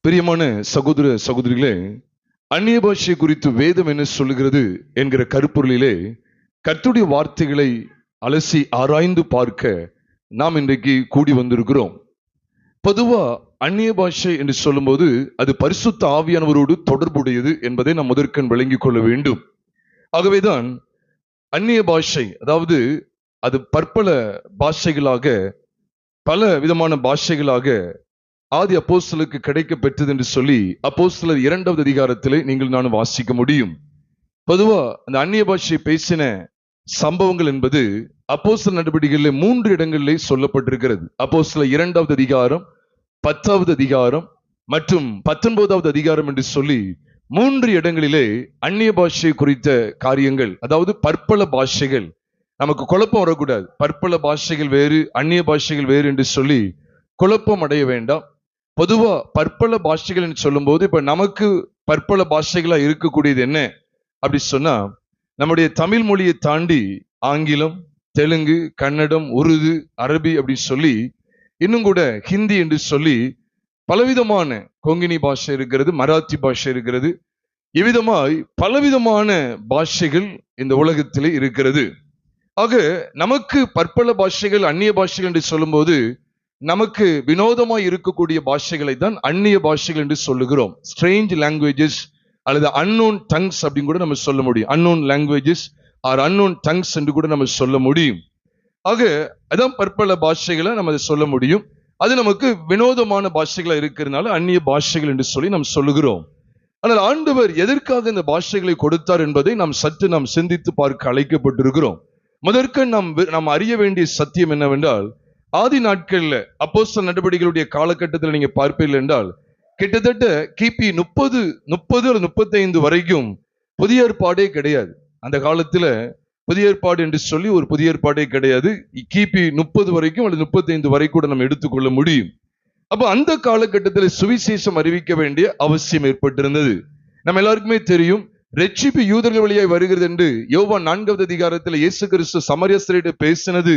பிரியமான சகோதர சகோதரிகளே, அந்நிய பாஷை குறித்து வேதம் என்ன சொல்லுகிறது என்கிற கருப்பொருளிலே கர்த்தருடைய வார்த்தைகளை அலசி ஆராய்ந்து பார்க்க நாம் இன்றைக்கு கூடி வந்திருக்கிறோம். பொதுவா அந்நிய பாஷை என்று சொல்லும்போது அது பரிசுத்த ஆவியானவரோடு தொடர்புடையது என்பதை நாம் முதற்கண் விளங்கிக் கொள்ள வேண்டும். ஆகவேதான் அந்நிய பாஷை, அதாவது அது பற்பல பாஷைகளாக, பல விதமான பாஷைகளாக ஆதி அப்போஸ்தலருக்கு கிடைக்க பெற்றது என்று சொல்லி அப்போஸ்தலர் 2வது அதிகாரத்திலே நீங்கள் நான் வாசிக்க முடியும். பொதுவா அந்த அந்நிய பாஷை பேசின சம்பவங்கள் என்பது அப்போஸ்தலர் நடவடிக்கைகளிலே 3 இடங்களிலே சொல்லப்பட்டிருக்கிறது. அப்போஸ்தலர் 2வது அதிகாரம், 10வது அதிகாரம் மற்றும் 19வது அதிகாரம் என்று சொல்லி 3 இடங்களிலே அந்நிய பாஷை குறித்த காரியங்கள், அதாவது பற்பல பாஷைகள். நமக்கு குழப்பம் வரக்கூடாது. பற்பல பாஷைகள் வேறு, அந்நிய பாஷைகள் வேறு என்று சொல்லி குழப்பம் அடைய வேண்டாம். பொதுவா பற்பல பாஷைகள் என்று சொல்லும் போது, இப்ப நமக்கு பற்பல பாஷைகளா இருக்கக்கூடியது என்ன அப்படி சொன்னா, நம்முடைய தமிழ் மொழியை தாண்டி ஆங்கிலம், தெலுங்கு, கன்னடம், உருது, அரபி அப்படி சொல்லி, இன்னும் கூட ஹிந்தி என்று சொல்லி பலவிதமான கொங்கினி பாஷை இருக்கிறது, மராத்தி பாஷை இருக்கிறது. இவ்விதமாய் பலவிதமான பாஷைகள் இந்த உலகத்திலே இருக்கிறது. ஆக நமக்கு பற்பல பாஷைகள், அந்நிய பாஷைகள் என்று சொல்லும் போது நமக்கு வினோதமாய் இருக்கக்கூடிய பாஷைகளை தான் அந்நிய பாஷைகள் என்று சொல்லுகிறோம். ஸ்ட்ரேஞ்ச் லாங்குவேஜஸ் அல்லது அன்னோன் டங்ஸ் அப்படின்னு கூட நம்ம சொல்ல முடியும். Unknown languages or unknown tongues என்று கூட நம்ம சொல்ல முடியும். ஆக அதான் பற்பல பாஷைகளை நம்ம சொல்ல முடியும். அது நமக்கு வினோதமான பாஷைகளா இருக்கிறதுனால அந்நிய பாஷைகள் என்று சொல்லி நாம் சொல்லுகிறோம். ஆனால் ஆண்டவர் எதற்காக இந்த பாஷைகளை கொடுத்தார் என்பதை நாம் சற்று சிந்தித்து பார்க்க அழைக்கப்பட்டிருக்கிறோம். முதற்க நாம் அறிய வேண்டிய சத்தியம் என்னவென்றால், ஆதி நாட்கள்ல அப்போஸ்தலர் நடவடிக்கைகளுடைய காலகட்டத்தில் நீங்க பார்ப்பீர்கள் என்றால், கிட்டத்தட்ட கிபி 30 அல்லது 35 வரைக்கும் புதிய ஏற்பாடே கிடையாது. அந்த காலத்துல புதிய ஏற்பாடு என்று சொல்லி ஒரு புதிய ஏற்பாடே கிடையாது. கிபி 30 வரைக்கும் அல்லது 35 வரை கூட நம்ம எடுத்துக்கொள்ள முடியும். அப்ப அந்த காலகட்டத்தில் சுவிசேஷம் அறிவிக்க வேண்டிய அவசியம் ஏற்பட்டிருந்தது. நம்ம எல்லாருக்குமே தெரியும், ரட்சிப்பு யூதர்கள் வழியாய் வருகிறது என்று யோவான் 4வது அதிகாரத்தில் இயேசு கிறிஸ்து சமாரியஸ்தரிடம் பேசினது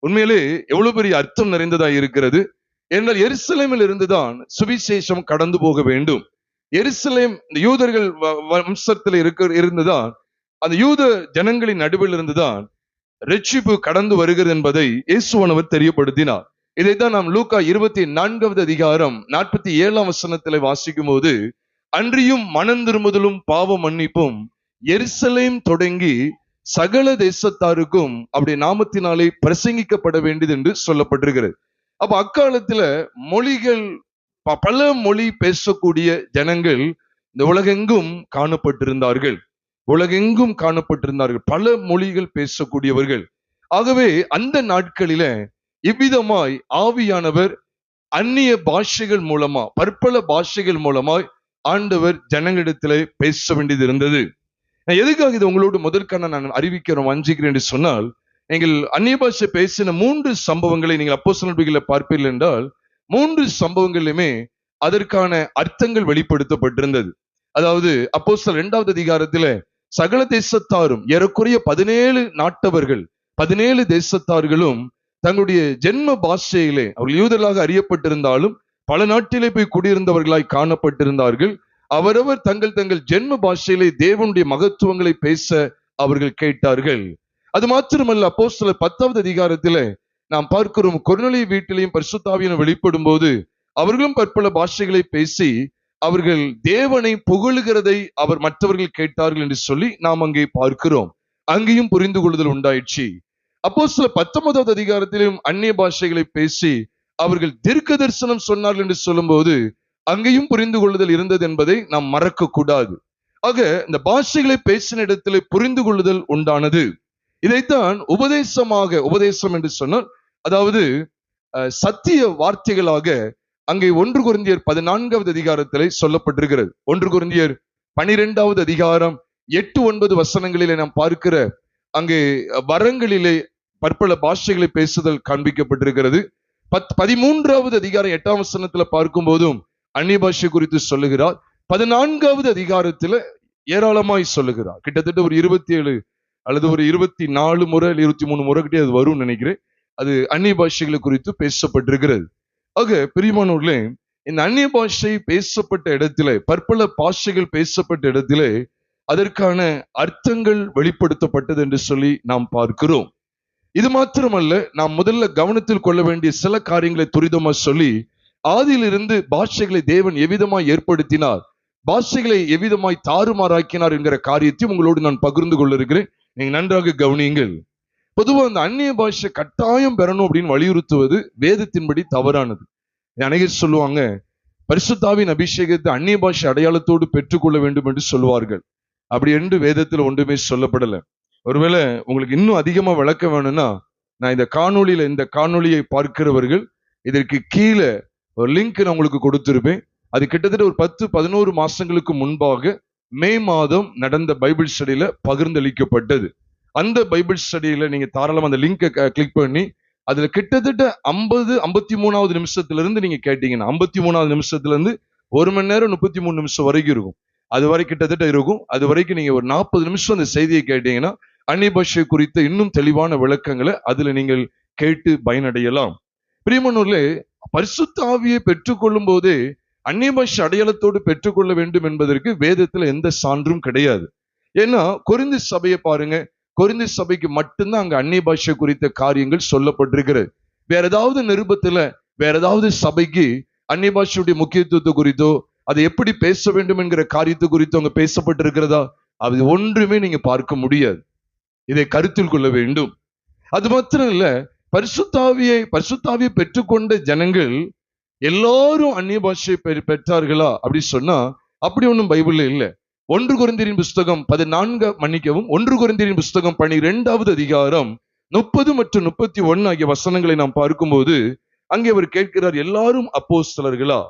உண்மையிலே எவ்வளவு பெரிய அர்த்தம் நிறைந்ததா இருக்கிறது. என்றால் எருசலேமில் இருந்துதான் சுவிசேஷம் கடந்து போக வேண்டும். எருசலேம் இந்த யூதர்கள் வம்சத்தில் இருந்துதான், அந்த யூத ஜனங்களின் நடுவில் இருந்துதான் ரட்சிப்பு கடந்து வருகிறது என்பதை இயேசுவானவர் தெரியப்படுத்தினார். இதைத்தான் நாம் லூக்கா 24வது அதிகாரம் 47ஆம் வசனத்தில் வாசிக்கும் போது, அன்றியும் மனம் திரும்புதலும் பாவ மன்னிப்பும் எருசலேம் தொடங்கி சகல தேசத்தாருக்கும் அப்படி நாமத்தினாலே பிரசங்கிக்கப்பட வேண்டியது என்று சொல்லப்பட்டிருக்கிறது. அப்ப அக்காலத்துல மொழிகள், பல மொழி பேசக்கூடிய ஜனங்கள் இந்த உலகெங்கும் காணப்பட்டிருந்தார்கள். பல மொழிகள் பேசக்கூடியவர்கள். ஆகவே அந்த நாட்களில இவ்விதமாய் ஆவியானவர் அந்நிய பாஷைகள் மூலமா, பற்பல பாஷைகள் மூலமாய் ஆண்டவர் ஜனங்களிடத்திலே பேச வேண்டியது இருந்தது. எதுக்காக இது உங்களோடு முதற்கான நான் அறிவிக்கிறேன் என்று சொன்னால், நீங்கள் அந்நிய பாஷை பேசின 3 சம்பவங்களை நீங்கள் அப்போஸ்தலர் நடவடிக்கைகளை பார்ப்பீர்கள் என்றால், 3 சம்பவங்களிலுமே அதற்கான அர்த்தங்கள் வெளிப்படுத்தப்பட்டிருந்தது. அதாவது அப்போஸ்தலர் 2வது அதிகாரத்துல சகல தேசத்தாரும், ஏறக்குறைய 17 நாட்டவர்கள், 17 தேசத்தார்களும் தங்களுடைய ஜென்ம பாஷையிலே, அவர்கள் யூதர்களாக அறியப்பட்டிருந்தாலும் பல நாட்டிலே போய் குடியிருந்தவர்களாய் காணப்பட்டிருந்தார்கள். அவரவர் தங்கள் ஜென்ம பாஷையிலே தேவனுடைய மகத்துவங்களை பேச அவர்கள் கேட்டார்கள். அது மாத்திரமல்ல, அப்போஸ்தலர் 10வது அதிகாரத்திலே நாம் பார்க்கிறோம், கொர்நேலியு வீட்டிலையும் பரிசுத்த ஆவியானவர் வெளிப்படும் போது அவர்களும் பற்பல பாஷைகளை பேசி அவர்கள் தேவனை புகழுகிறதை அவர் மற்றவர்கள் கேட்டார்கள் என்று சொல்லி நாம் அங்கே பார்க்கிறோம். அங்கேயும் புரிந்து கொள்ளுதல் உண்டாயிடுச்சு. அப்போஸ்தலர் 19வது அதிகாரத்திலும் அந்நிய பாஷைகளை பேசி அவர்கள் தீர்க்க தரிசனம் சொன்னார்கள் என்று சொல்லும் போது அங்கேயும் புரிந்து கொள்ளுதல் இருந்தது என்பதை நாம் மறக்க கூடாது. ஆக இந்த பாஷைகளை பேசின இடத்திலே புரிந்து கொள்ளுதல் உண்டானது. இதைத்தான் உபதேசம் என்று சொன்னால், அதாவது சத்திய வார்த்தைகளாக அங்கே 1 கொரிந்தியர் 14வது அதிகாரத்திலே சொல்லப்பட்டிருக்கிறது. 1 கொரிந்தியர் 12வது அதிகாரம் 8-9 வசனங்களிலே நாம் பார்க்கிற அங்கே வரங்களிலே பற்பல பாஷைகளை பேசுதல் காண்பிக்கப்பட்டிருக்கிறது. 13வது அதிகாரம் 8ஆம் வசனத்துல பார்க்கும் போதும் அந்நிய பாஷை குறித்து சொல்லுகிறார். 14வது அதிகாரத்துல ஏராளமாய் சொல்லுகிறார். கிட்டத்தட்ட ஒரு 27 அல்லது ஒரு 24 முறை 23 முறை கிட்டே அது வரும்னு நினைக்கிறேன். அது அந்நிய பாஷைகளை குறித்து பேசப்பட்டிருக்கிறது. ஆக பிரியமானவர்களே, இந்த அந்நிய பாஷை பேசப்பட்ட இடத்திலே, பற்பல பாஷைகள் பேசப்பட்ட இடத்திலே அதற்கான அர்த்தங்கள் வெளிப்படுத்தப்பட்டது என்று சொல்லி நாம் பார்க்கிறோம். இது மாத்திரமல்ல, நாம் முதல்ல கவனத்தில் கொள்ள வேண்டிய சில காரியங்களை துரிதமா சொல்லி, ஆதியிலிருந்து பாஷைகளை தேவன் எவ்விதமாய் ஏற்படுத்தினார், பாஷைகளை எவ்விதமாய் தாறுமாறாக்கினார் என்கிற காரியத்தையும் உங்களோடு நான் பகிர்ந்து கொள்ள இருக்கிறேன். நீங்க நன்றாக கவனியுங்கள். பொதுவா அந்த அந்நிய பாஷை கட்டாயம் பெறணும் அப்படின்னு வலியுறுத்துவது வேதத்தின்படி தவறானது. அநேகர் சொல்லுவாங்க, பரிசுத்தாவின் அபிஷேகத்தை அந்நிய பாஷை அடையாளத்தோடு பெற்றுக்கொள்ள வேண்டும் என்று சொல்லுவார்கள். அப்படி என்று வேதத்தில் ஒன்றுமே சொல்லப்படல. ஒருவேளை உங்களுக்கு இன்னும் அதிகமா விளக்க வேணும்னா, நான் இந்த காணொளியை பார்க்கிறவர்கள் இதற்கு கீழே ஒரு லிங்க் நான் உங்களுக்கு கொடுத்திருப்பேன். அது கிட்டத்தட்ட ஒரு 10-11 மாசங்களுக்கு முன்பாக மே மாதம் நடந்த பைபிள் ஸ்டடியில பகிர்ந்தளிக்கப்பட்டது. அந்த பைபிள் ஸ்டடியில நீங்க தாராளமா அந்த லிங்கை கிளிக் பண்ணி அதுல கிட்டத்தட்ட 53வது நிமிஷத்துல நீங்க கேட்டீங்கன்னா 53வது நிமிஷத்துல இருந்து 1 மணி நேரம் 33 நிமிஷம் வரைக்கும் இருக்கும். அது வரை கிட்டத்தட்ட இருக்கும். அது வரைக்கும் நீங்க ஒரு 40 நிமிஷம் அந்த செய்தியை கேட்டீங்கன்னா அந்நிய பாஷை குறித்த இன்னும் தெளிவான விளக்கங்களை அதுல நீங்கள் கேட்டு பயனடையலாம். பிரியமானவர்களே, பரிசுத்த ஆவியை பெற்றுக்கொள்ளும் போதே அந்நிய பாஷை அடையாளத்தோடு பெற்றுக்கொள்ள வேண்டும் என்பதற்கு வேதத்துல எந்த சான்றும் கிடையாது. ஏன்னா கொரிந்து சபையை பாருங்க, கொரிந்து சபைக்கு மட்டும்தான் அங்க அந்நிய பாஷை குறித்த காரியங்கள் சொல்லப்பட்டிருக்கிறது. வேற ஏதாவது நிருபத்துல வேற ஏதாவது சபைக்கு அந்நிய பாஷையுடைய முக்கியத்துவத்தை குறித்தோ அதை எப்படி பேச வேண்டும் என்கிற காரியத்தை குறித்து அங்க பேசப்பட்டிருக்கிறதா? அது ஒன்றுமே நீங்க பார்க்க முடியாது. இதை கருத்தில் கொள்ள வேண்டும். அது மாத்திரம் இல்ல, பரிசுத்தாவியை பெற்றுக்கொண்ட ஜனங்கள் எல்லாரும் அந்நிய பாஷை பெற்றார்களா அப்படி சொன்னா அப்படி ஒன்றும் பைபிள்ல இல்ல. 1 கொரிந்தியரின் புஸ்தகம் 1 கொரிந்தியரின் புஸ்தகம் 12வது அதிகாரம் 30 மற்றும் 31 ஆகிய வசனங்களை நாம் பார்க்கும்போது அங்கே அவர் கேட்கிறார், எல்லாரும் அப்போஸ்தலர்களா,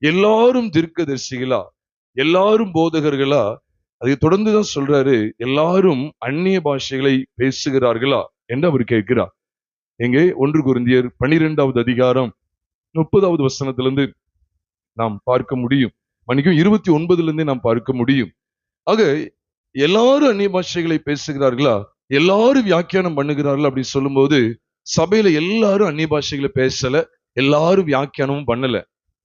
எல்லாரும் தீர்க்கதரிசிகளா, எல்லாரும் போதகர்களா? அதை தொடர்ந்துதான் சொல்றாரு, எல்லாரும் அந்நிய பாஷைகளை பேசுகிறார்களா என்று அவர் கேட்கிறார். எங்கே? 1 கொரிந்தியர் 12வது அதிகாரம் 30வது வசனத்திலிருந்து நாம் பார்க்க முடியும். 29 நாம் பார்க்க முடியும். ஆக எல்லாரும் அந்நிய பாஷைகளை பேசுகிறார்களா, எல்லாரும் வியாக்கியானம் பண்ணுகிறார்கள் அப்படி சொல்லும்போது சபையில எல்லாரும் அந்நிய பாஷைகளை பேசல, எல்லாரும் வியாக்கியானமும் பண்ணல.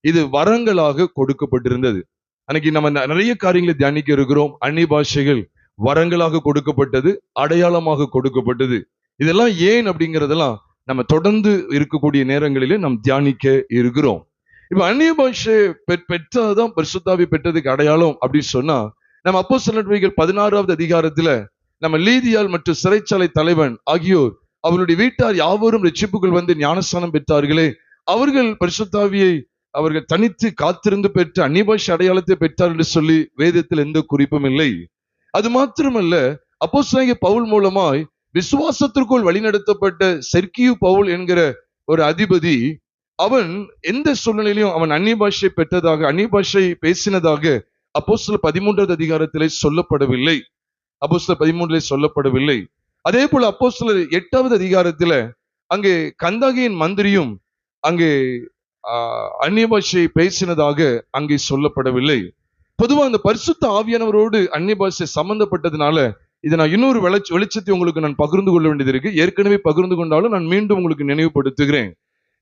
இது வரங்களாக கொடுக்கப்பட்டிருந்தது. அன்னைக்கு நம்ம நிறைய காரியங்களை தியானிக்க இருக்கிறோம். அந்நிய பாஷைகள் வரங்களாக கொடுக்கப்பட்டது, அடையாளமாக கொடுக்கப்பட்டது. இதெல்லாம் ஏன் அப்படிங்கறதெல்லாம் நம்ம தொடர்ந்து இருக்கக்கூடிய நேரங்களிலே நாம் தியானிக்க இருக்கிறோம். இப்ப அந்நிய பாஷை பெற்றாதான் பரிசுத்தாவி பெற்றதுக்கு அடையாளம் அப்படின்னு சொன்னா, நம்ம அப்போஸ்தலர் நடவடிக்கைகள் 16வது அதிகாரத்துல நம்ம லீதியாள் மற்றும் சிறைச்சாலை தலைவன் ஆகியோர் அவருடைய வீட்டார் யாவரும் ரட்சிப்புக்குள் வந்து ஞானஸ்நானம் பெற்றார்களே, அவர்கள் பரிசுத்தாவியை அவர்கள் தனித்து காத்திருந்து பெற்ற அந்நிய பாஷை அடையாளத்தை பெற்றார் என்று சொல்லி வேதத்தில் எந்த குறிப்பும் இல்லை. அது மாத்திரமல்ல, அப்போஸ்தலனாகிய பவுல் மூலமாய் விசுவாசத்திற்குள் வழிநடத்தப்பட்ட செர்கியு பவுல் என்கிற ஒரு அதிபதி, அவன் எந்த சூழ்நிலையிலும் அவன் அந்நிய பாஷை பெற்றதாக, அந்நிய பாஷை பேசினதாக அப்போஸ்தலர் 13வது அதிகாரத்திலே சொல்லப்படவில்லை. அப்போஸ்தலர் 13 சொல்லப்படவில்லை. அதே போல அப்போஸ்தலர் 8வது அதிகாரத்துல அங்கே கந்தாகியின் மந்திரியும் அங்கே அந்நிய பாஷை பேசினதாக அங்கே சொல்லப்படவில்லை. பொதுவா அந்த பரிசுத்த ஆவியானவரோடு அந்நிய பாஷை சம்பந்தப்பட்டதுனால இதை நான் இன்னொரு வெளிச்சத்தை உங்களுக்கு நான் பகிர்ந்து கொள்ள வேண்டியது இருக்கு. ஏற்கனவே பகிர்ந்து கொண்டாலும் நான் மீண்டும் உங்களுக்கு நினைவுபடுத்துகிறேன்.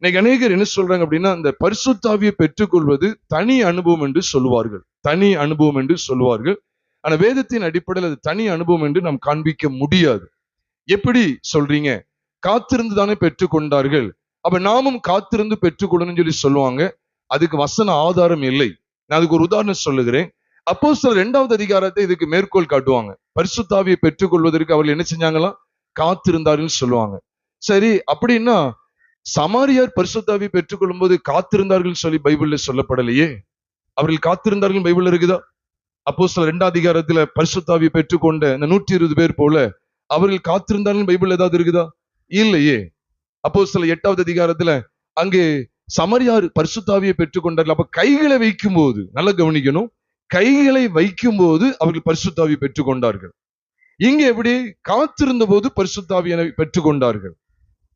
இன்னைக்கு அநேகர் என்ன சொல்றாங்க அப்படின்னா, இந்த பரிசுத்த ஆவியை பெற்றுக்கொள்வது தனி அனுபவம் என்று சொல்லுவார்கள், தனி அனுபவம் என்று சொல்லுவார்கள். ஆனா வேதத்தின் அடிப்படையில் அது தனி அனுபவம் என்று நாம் காண்பிக்க முடியாது. எப்படி சொல்றீங்க? காத்திருந்து தானே பெற்றுக்கொண்டார்கள், அப்ப நாமும் காத்திருந்து பெற்றுக்கொள்ளணும்னு சொல்லி சொல்லுவாங்க. அதுக்கு வசன ஆதாரம் இல்லை. நான் அதுக்கு ஒரு உதாரணம் சொல்லுகிறேன். அப்போஸ்தலர் 2வது அதிகாரத்தை இதுக்கு மேற்கோள் காட்டுவாங்க. பரிசுத்த ஆவியை பெற்றுக்கொள்வதற்கு அவர்கள் என்ன செஞ்சாங்களா? காத்திருந்தார்கள் சொல்லுவாங்க. சரி, அப்படின்னா சமாரியார் பரிசுத்த ஆவியை பெற்றுக்கொள்ளும் போது காத்திருந்தார்கள் சொல்லி பைபிள்ல சொல்லப்படலையே. அவர்கள் காத்திருந்தார்கள் பைபிள்ல இருக்குதா? அப்போஸ்தலர் 2வது அதிகாரத்துல பரிசுத்த ஆவியை பெற்றுக்கொண்ட இந்த 120 பேர் போல அவர்கள் காத்திருந்தார்கள் பைபிள் ஏதாவது இருக்குதா? இல்லையே. அப்போஸ்தலர் 8வது அதிகாரத்துல அங்கே சமாரியார் பரிசுத்த ஆவியை பெற்றுக்கொண்டார்கள். அப்ப கைகளை வைக்கும் போது, நல்லா கவனிக்கணும், கைகளை வைக்கும் போது அவர்கள் பரிசுத்த ஆவியை பெற்றுக்கொண்டார்கள். இங்க எப்படி? காத்திருந்த போது பரிசுத்த ஆவியை பெற்றுக்கொண்டார்கள்.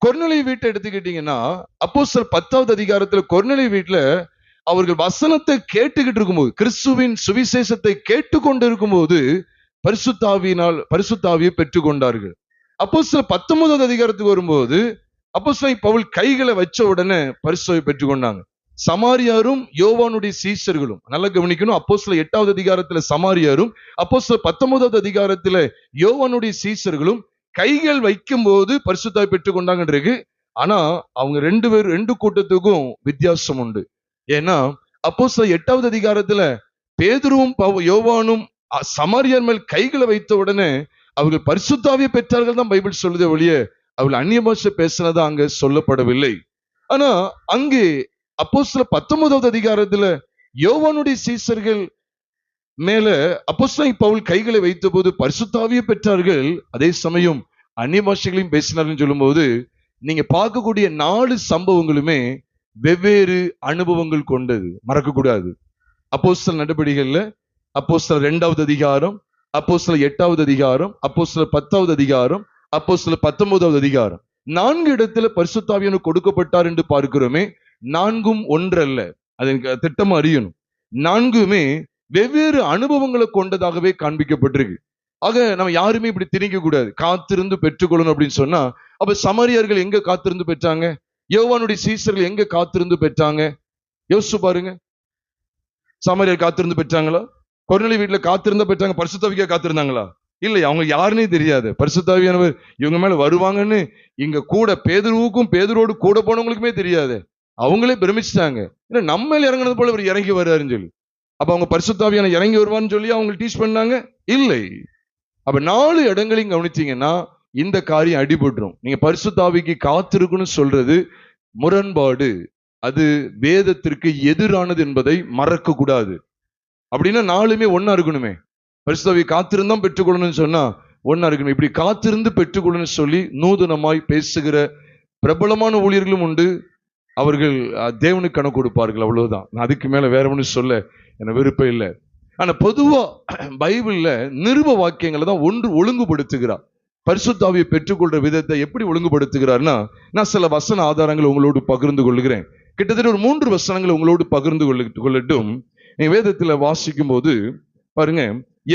கொர்நேலிய வீட்டை எடுத்துக்கிட்டீங்கன்னா, அப்போஸ்தலர் 10வது அதிகாரத்துல கொர்நேலிய வீட்டுல அவர்கள் வசனத்தை கேட்டுக்கிட்டு இருக்கும்போது, கிறிஸ்துவின் சுவிசேஷத்தை கேட்டுக்கொண்டு இருக்கும்போது பரிசுத்த ஆவியை பெற்றுக்கொண்டார்கள். அப்போஸ்தலர் 19வது அதிகாரத்துக்கு வரும்போது அப்போஸ்தலன் பவுல் கைகளை வச்ச உடனே பரிசுத்த ஆவியை பெற்றுக்கொண்டாங்க. சமாரியாரும் யோவானுடைய சீஷர்களும், நல்லா கவனிக்கணும், அப்போஸ்தலர் 8வது அதிகாரத்துல சமாரியாரும், அப்போஸ்தலர் 19வது அதிகாரத்துல யோவானுடைய சீஷர்களும் கைகள் வைக்கும் போது பரிசுத்தாய் பெற்றுக் கொண்டாங்க. ஆனா அவங்க ரெண்டு கூட்டத்துக்கும் வித்தியாசம் உண்டு. ஏன்னா அப்போஸ்தலர் 8வது அதிகாரத்துல பேதுருவும் யோவானும் சமாரியார் மேல் கைகளை வைத்த உடனே அவர்கள் பரிசுத்தாவியை பெற்றார்கள் தான் பைபிள் சொல்லுதே ஒழிய அவர்கள் அந்நிய பாஷை பேசினதா அங்க சொல்லப்படவில்லை. ஆனா அங்கே அப்போஸ்தலர் 19வது அதிகாரத்துல யோவானுடைய சீஷர்கள் மேல அப்போஸ்தலன் பவுல் கைகளை வைத்த போது பரிசுத்தாவியை பெற்றார்கள், அதே சமயம் அந்நிய பாஷைகளையும் பேசினார்கள் சொல்லும்போது நீங்க பார்க்கக்கூடிய 4 சம்பவங்களுமே வெவ்வேறு அனுபவங்கள் கொண்டது. மறக்க கூடாது. அப்போஸ்தலர் நடபடிகள்ல அப்போஸ்தலர் 2வது அதிகாரம், அப்போஸ்தலர் 8வது அதிகாரம், அப்போஸ்தலர் 10வது அதிகாரம், அப்போஸ்தலர் 19வது அதிகாரம், 4 இடத்துல பரிசுத்தாவியானவர் கொடுக்கப்பட்டார் என்று பார்க்கிறோமே. 4ம் ஒன்றல்ல, அதை திட்டமா அறியணும். 4மே வெவ்வேறு அனுபவங்களை கொண்டதாகவே காண்பிக்கப்பட்டிருக்கு. ஆக நம்ம யாருமே இப்படி திணிக்க கூடாது, காத்திருந்து பெற்றுக்கொள்ளணும் அப்படின்னு சொன்னா. அப்ப சமாரியர்கள் எங்க காத்திருந்து பெற்றாங்க? யோவானுடைய சீஷர்கள் எங்க காத்திருந்து பெற்றாங்க? யோசிச்சு பாருங்க. சமாரியர் காத்திருந்து பெற்றாங்களா? கொர்நேலிய வீட்டுல காத்திருந்தா பெற்றாங்க? பரிசுத்தாவியா காத்திருந்தாங்களா? இல்லை, அவங்க யாருன்னே தெரியாது. பரிசுத்தாவியானவர் இவங்க மேல வருவாங்கன்னு இங்க கூட பேதுருவோடு கூட போனவங்களுக்குமே தெரியாது. அவங்களே பிரமிச்சிட்டாங்க, நம்ம மேல இறங்கினது போல இவர் இறங்கி வர்றாருன்னு சொல்லி. அப்ப அவங்க பரிசுத்தாவியான இறங்கி வருவான்னு சொல்லி அவங்க டீச் பண்ணாங்க? இல்லை. அப்ப 4 இடங்களையும் கவனிச்சீங்கன்னா இந்த காரியம் அடிபட்டுரும். நீங்க பரிசுத்தாவிக்கு காத்திருக்குன்னு சொல்றது முரண்பாடு, அது வேதத்திற்கு எதிரானது என்பதை மறக்க கூடாது. அப்படின்னா 4மே ஒன்னா இருக்கணுமே. பரிசுத்தாவியை காத்திருந்தான் பெற்றுக்கொள்ளணும்னு சொன்னா ஒன்னா இருக்கணும். இப்படி காத்திருந்து பெற்றுக்கொள்ளணும்னு சொல்லி நூதனமாய் பேசுகிற பிரபலமான ஊழியர்களும் உண்டு. அவர்கள் தேவனுக்கு கணக்கு கொடுப்பார்கள், அவ்வளவுதான். நான் அதுக்கு மேல வேற ஒண்ணு சொல்ல எனக்கு விருப்பம் இல்லை. ஆனா பொதுவா பைபிள்ல நிருப வாக்கியங்களை தான் ஒன்று ஒழுங்குபடுத்துகிறார். பரிசுத்தாவியை பெற்றுக்கொள்ற விதத்தை எப்படி ஒழுங்குபடுத்துகிறார்னா, நான் சில வசன ஆதாரங்கள் உங்களோடு பகிர்ந்து கொள்கிறேன். கிட்டத்தட்ட ஒரு 3 வசனங்களை உங்களோடு பகிர்ந்து கொள்ளட்டும். நீங்க வேதத்துல வாசிக்கும் போது பாருங்க,